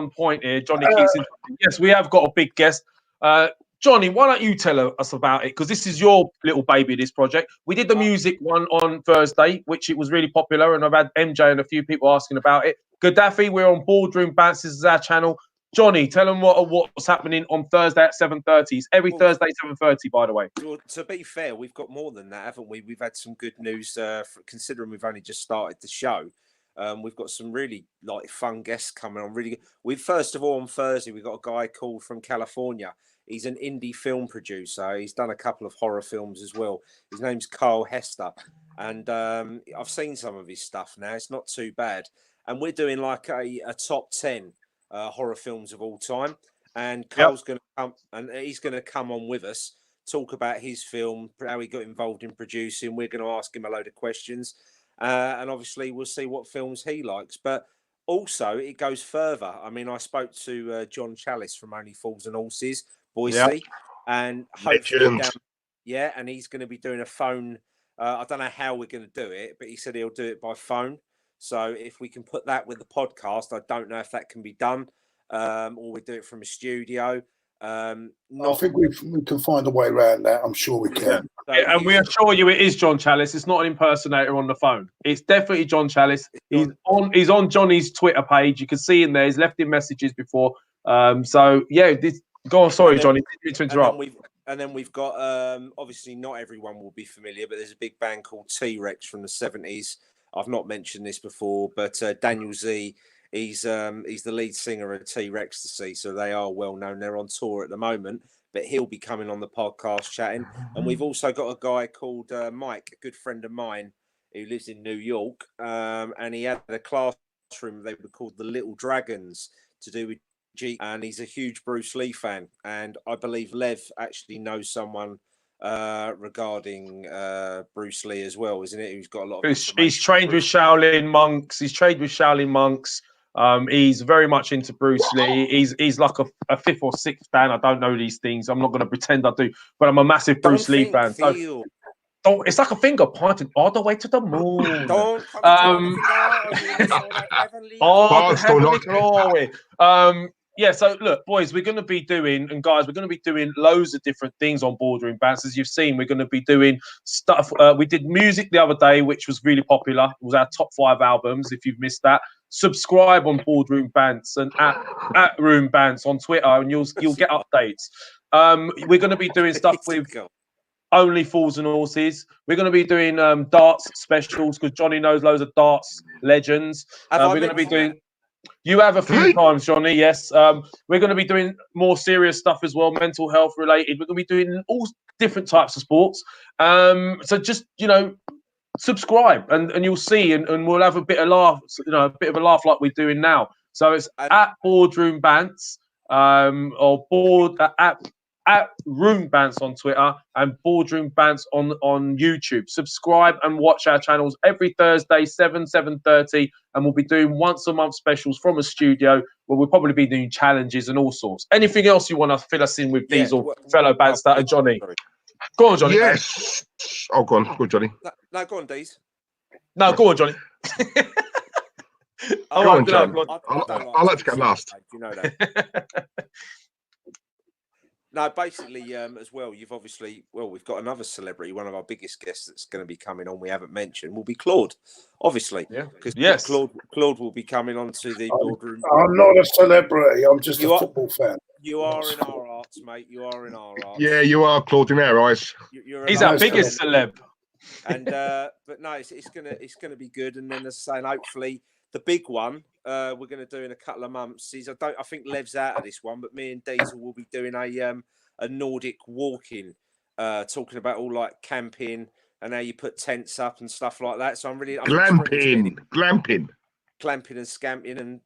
Speaker 1: point here. Johnny keeps interrupting. Yes, we have got a big guest. Johnny, why don't you tell us about it? Because this is your little baby, this project. We did the music one on Thursday, which it was really popular, and I've had MJ and a few people asking about it. Gaddafi, we're on Boardroom Bants. This is our channel. Johnny, tell them what's happening on Thursday at 7:30. It's every Thursday 7:30, by the way.
Speaker 4: Well, to be fair, we've got more than that, haven't we? We've had some good news, considering we've only just started the show. We've got some really fun guests coming on. Really good. First of all, on Thursday, we've got a guy called from California. He's an indie film producer. He's done a couple of horror films as well. His name's Carl Hester. And I've seen some of his stuff now. It's not too bad. And we're doing like a top 10 horror films of all time. And Carl's going to come, and he's going to come on with us, talk about his film, how he got involved in producing. We're going to ask him a load of questions. And obviously, we'll see what films he likes. But also, it goes further. I mean, I spoke to John Chalice from Only Fools and Horses, Boise, and hopefully, and he's going to be doing a phone. I don't know how we're going to do it, but he said he'll do it by phone. So if we can put that with the podcast, I don't know if that can be done, or we do it from a studio. I
Speaker 3: think we can find a way around that. I'm sure we can.
Speaker 1: And we assure you, it is John Chalice. It's not an impersonator on the phone. It's definitely John Chalice. He's on Johnny's Twitter page. You can see him there. He's left him messages before. So yeah, go on. Sorry, Johnny, to interrupt.
Speaker 4: And then we've got obviously not everyone will be familiar, but there's a big band called T-Rex from the 70s. I've not mentioned this before, but Daniel Z. He's the lead singer of T-Rex to see, so they are well known. They're on tour at the moment, but he'll be coming on the podcast chatting. And we've also got a guy called Mike, a good friend of mine who lives in New York, and he had a classroom they were called the Little Dragons to do with G, and he's a huge Bruce Lee fan. And I believe Lev actually knows someone regarding Bruce Lee as well, isn't it? Who's got a lot of
Speaker 1: he's trained with Shaolin monks. He's very much into Bruce Lee. He's like a fifth or sixth fan. I don't know these things. I'm not going to pretend I do, but I'm a massive Bruce Lee fan. So, it's like a finger pointing all the way to the moon. Yeah, so look, boys, we're going to be doing, and guys, we're going to be doing loads of different things on Boardroom Bants. As you've seen, we're going to be doing stuff. We did music the other day, which was really popular. It was our top 5 albums. If you've missed that, subscribe on Boardroom Bants and at Room Bants on Twitter, and you'll get updates. We're going to be doing stuff with Only Fools and Horses. We're going to be doing darts specials because Johnny knows loads of darts legends. We're going to be doing. You have a few times, Johnny, yes. We're going to be doing more serious stuff as well, mental health related. We're going to be doing all different types of sports. So just, subscribe and you'll see, and we'll have a bit of laugh, a bit of a laugh like we're doing now. So it's at Boardroom Bants, or at Room Bants on Twitter and Boardroom Bants on YouTube. Subscribe and watch our channels every Thursday, 7:30, and we'll be doing once a month specials from a studio where we'll probably be doing challenges and all sorts. Anything else you want to fill us in with, Diesel, fellow Bantster, and Johnny? Go on, Johnny.
Speaker 2: Yes. Oh, go on, Johnny.
Speaker 4: No, go on, Deez.
Speaker 1: No, go on, Johnny.
Speaker 4: Oh,
Speaker 2: Go on,
Speaker 1: good
Speaker 2: John.
Speaker 1: luck,
Speaker 2: I like to go last.
Speaker 4: You know that. No, basically, as well, we've got another celebrity, one of our biggest guests that's going to be coming on. We haven't mentioned will be Claude, obviously.
Speaker 1: Yeah.
Speaker 4: Because
Speaker 1: Yes.
Speaker 4: Claude will be coming on to the boardroom.
Speaker 3: I'm not a celebrity. I'm just a football fan.
Speaker 4: You are in our hearts, mate. You are in our hearts.
Speaker 2: Yeah, you are, Claude, in our eyes.
Speaker 1: He's our biggest celeb.
Speaker 4: And but no, it's gonna be good. And then, as I say, and hopefully the big one we're going to do in a couple of months is I think Lev's out of this one, but me and Diesel will be doing a Nordic walking, talking about all like camping and how you put tents up and stuff like that. So I'm
Speaker 2: glamping
Speaker 4: and scamping and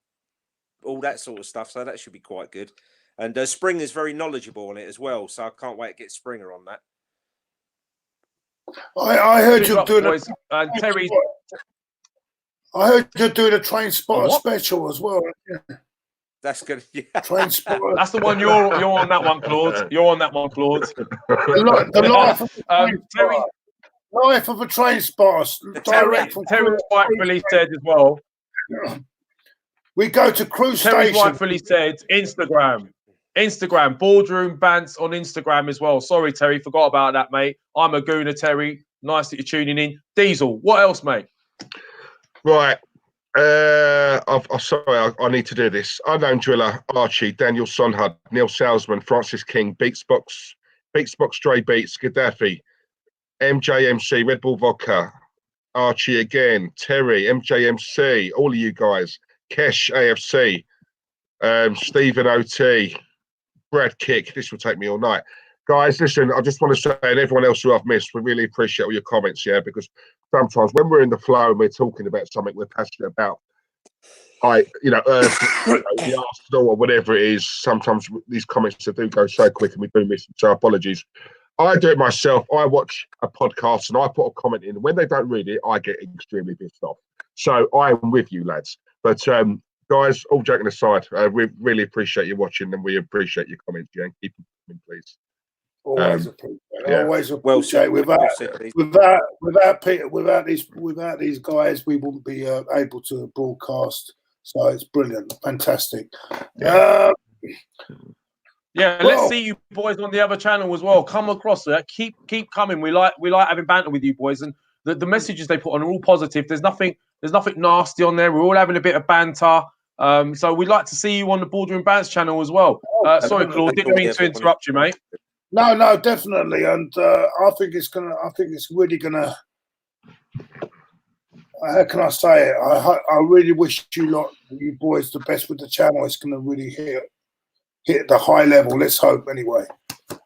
Speaker 4: all that sort of stuff. So that should be quite good. And Springer's very knowledgeable on it as well. So I can't wait to get Springer on that.
Speaker 3: I heard you doing
Speaker 1: Terry.
Speaker 3: I heard you're doing a Train Spotter special as well. Yeah.
Speaker 4: That's good. Yeah.
Speaker 3: Train Spotter.
Speaker 1: That's the one you're on that one, Claude. You're on that one, Claude.
Speaker 3: The life of
Speaker 1: Terry.
Speaker 3: Life of a Train Spotter. Direct from
Speaker 1: Terry rightfully said as well.
Speaker 3: We go to Cruise
Speaker 1: Terry
Speaker 3: Station.
Speaker 1: rightfully said Instagram, Boardroom Bants on Instagram as well. Sorry, Terry, forgot about that, mate. I'm a gooner, Terry. Nice that you're tuning in. Diesel, what else, mate?
Speaker 2: Right. I'm sorry, I need to do this. Unknown Driller, Archie, Daniel Sonhud, Neil Salzman, Francis King, Beatsbox, Stray Beats, Gaddafi, MJMC, Red Bull Vodka, Archie again, Terry, MJMC, all of you guys, Kesh, AFC, Stephen OT, Brad Kick. This will take me all night. Guys, listen, I just want to say, and everyone else who I've missed, we really appreciate all your comments, yeah, because sometimes when we're in the flow and we're talking about something we're passionate about, the Arsenal or whatever it is, sometimes these comments do go so quick and we do miss them, so apologies. I do it myself. I watch a podcast and I put a comment in. When they don't read it, I get extremely pissed off. So I am with you, lads. But guys, all joking aside, we really appreciate you watching and we appreciate your comments, yeah, and keep them coming, please.
Speaker 3: Always appreciate.
Speaker 2: Yeah.
Speaker 3: Always appreciate. Without these guys, we wouldn't be able to broadcast. So it's brilliant, fantastic.
Speaker 1: Yeah, let's see you boys on the other channel as well. Come across that. Keep coming. We like having banter with you boys, and the messages they put on are all positive. There's nothing nasty on there. We're all having a bit of banter. So we'd like to see you on the Boardroom Bands channel as well. Sorry, Claude, didn't mean to interrupt you, mate.
Speaker 3: No, definitely, and I think it's really gonna. How can I say it? I really wish you boys the best with the channel. It's gonna really hit the high level. Let's hope, anyway.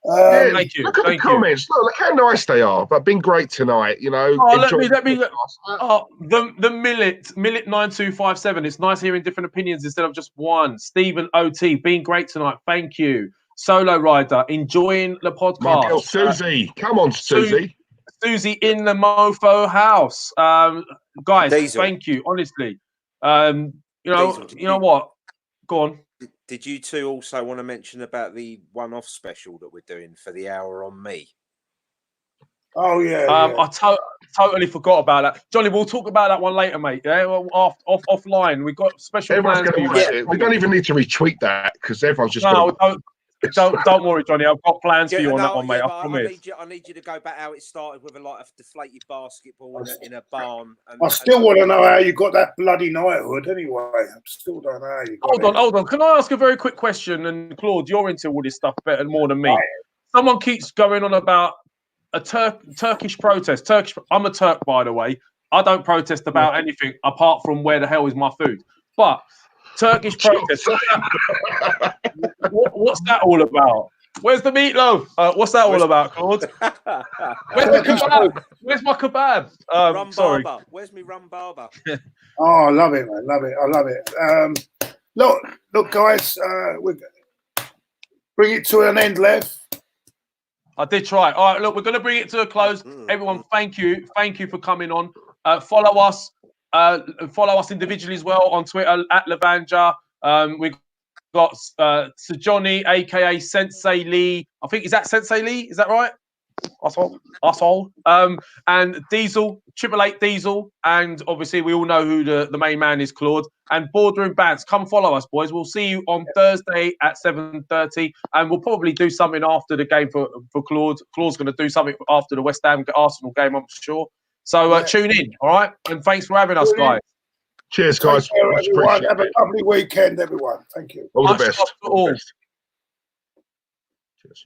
Speaker 1: Thank you.
Speaker 2: Look at the comments. Look how nice they are. But been great tonight, you know.
Speaker 1: Oh, let me. The Millet 9257. It's nice hearing different opinions instead of just one. Stephen OT, been great tonight. Thank you. Solo Rider, enjoying the podcast.
Speaker 2: My girl Susie, come on, Susie.
Speaker 1: Susie in the Mofo house. Guys,
Speaker 4: Diesel.
Speaker 1: Thank you. Honestly, you know what? Go on.
Speaker 4: Did you two also want to mention about the one-off special that we're doing for the hour on me?
Speaker 3: Oh yeah.
Speaker 1: I totally forgot about that, Johnny. We'll talk about that one later, mate. Yeah, offline. We've got special plans.
Speaker 2: We don't even need to retweet that because everyone's just.
Speaker 1: Don't worry, Johnny. I've got plans for you on that one, mate. I promise.
Speaker 4: I need you to go back how it started with a deflated basketball in a barn.
Speaker 3: I still want to know how you got that bloody knighthood. Anyway, I still don't know how you got it.
Speaker 1: Hold on. Can I ask a very quick question? And Claude, you're into all this stuff better and more than me. Someone keeps going on about a Turkish protest. I'm a Turk, by the way. I don't protest about anything apart from where the hell is my food. But Turkish protest. What's that all about? Where's the meatloaf? What's that all about, Claude? Where's the kebab? Where's my kebab?
Speaker 4: Rum
Speaker 1: sorry.
Speaker 4: Barber. Where's me rum barber?
Speaker 3: Oh, I love it, man. I love it. Look, guys. We bring it to an end, Lev.
Speaker 1: I did try. All right, look, we're going to bring it to a close. Everyone, thank you for coming on. Follow us. Follow us individually as well on Twitter at Lavanja. We've got Sir Johnny, aka Sensei Lee. I think is that Sensei Lee? Is that right? Asshole. And Diesel, 888 Diesel, and obviously we all know who the main man is, Claude. And Boardroom Bands, come follow us, boys. We'll see you on Thursday at 7:30, and we'll probably do something after the game for Claude. Claude's going to do something after the West Ham Arsenal game, I'm sure. So tune in, all right? And thanks for having us, guys.
Speaker 2: Cheers, guys.
Speaker 3: Take care, everyone. Have a lovely weekend, everyone. Thank you.
Speaker 2: All the best.
Speaker 1: All.
Speaker 2: Cheers.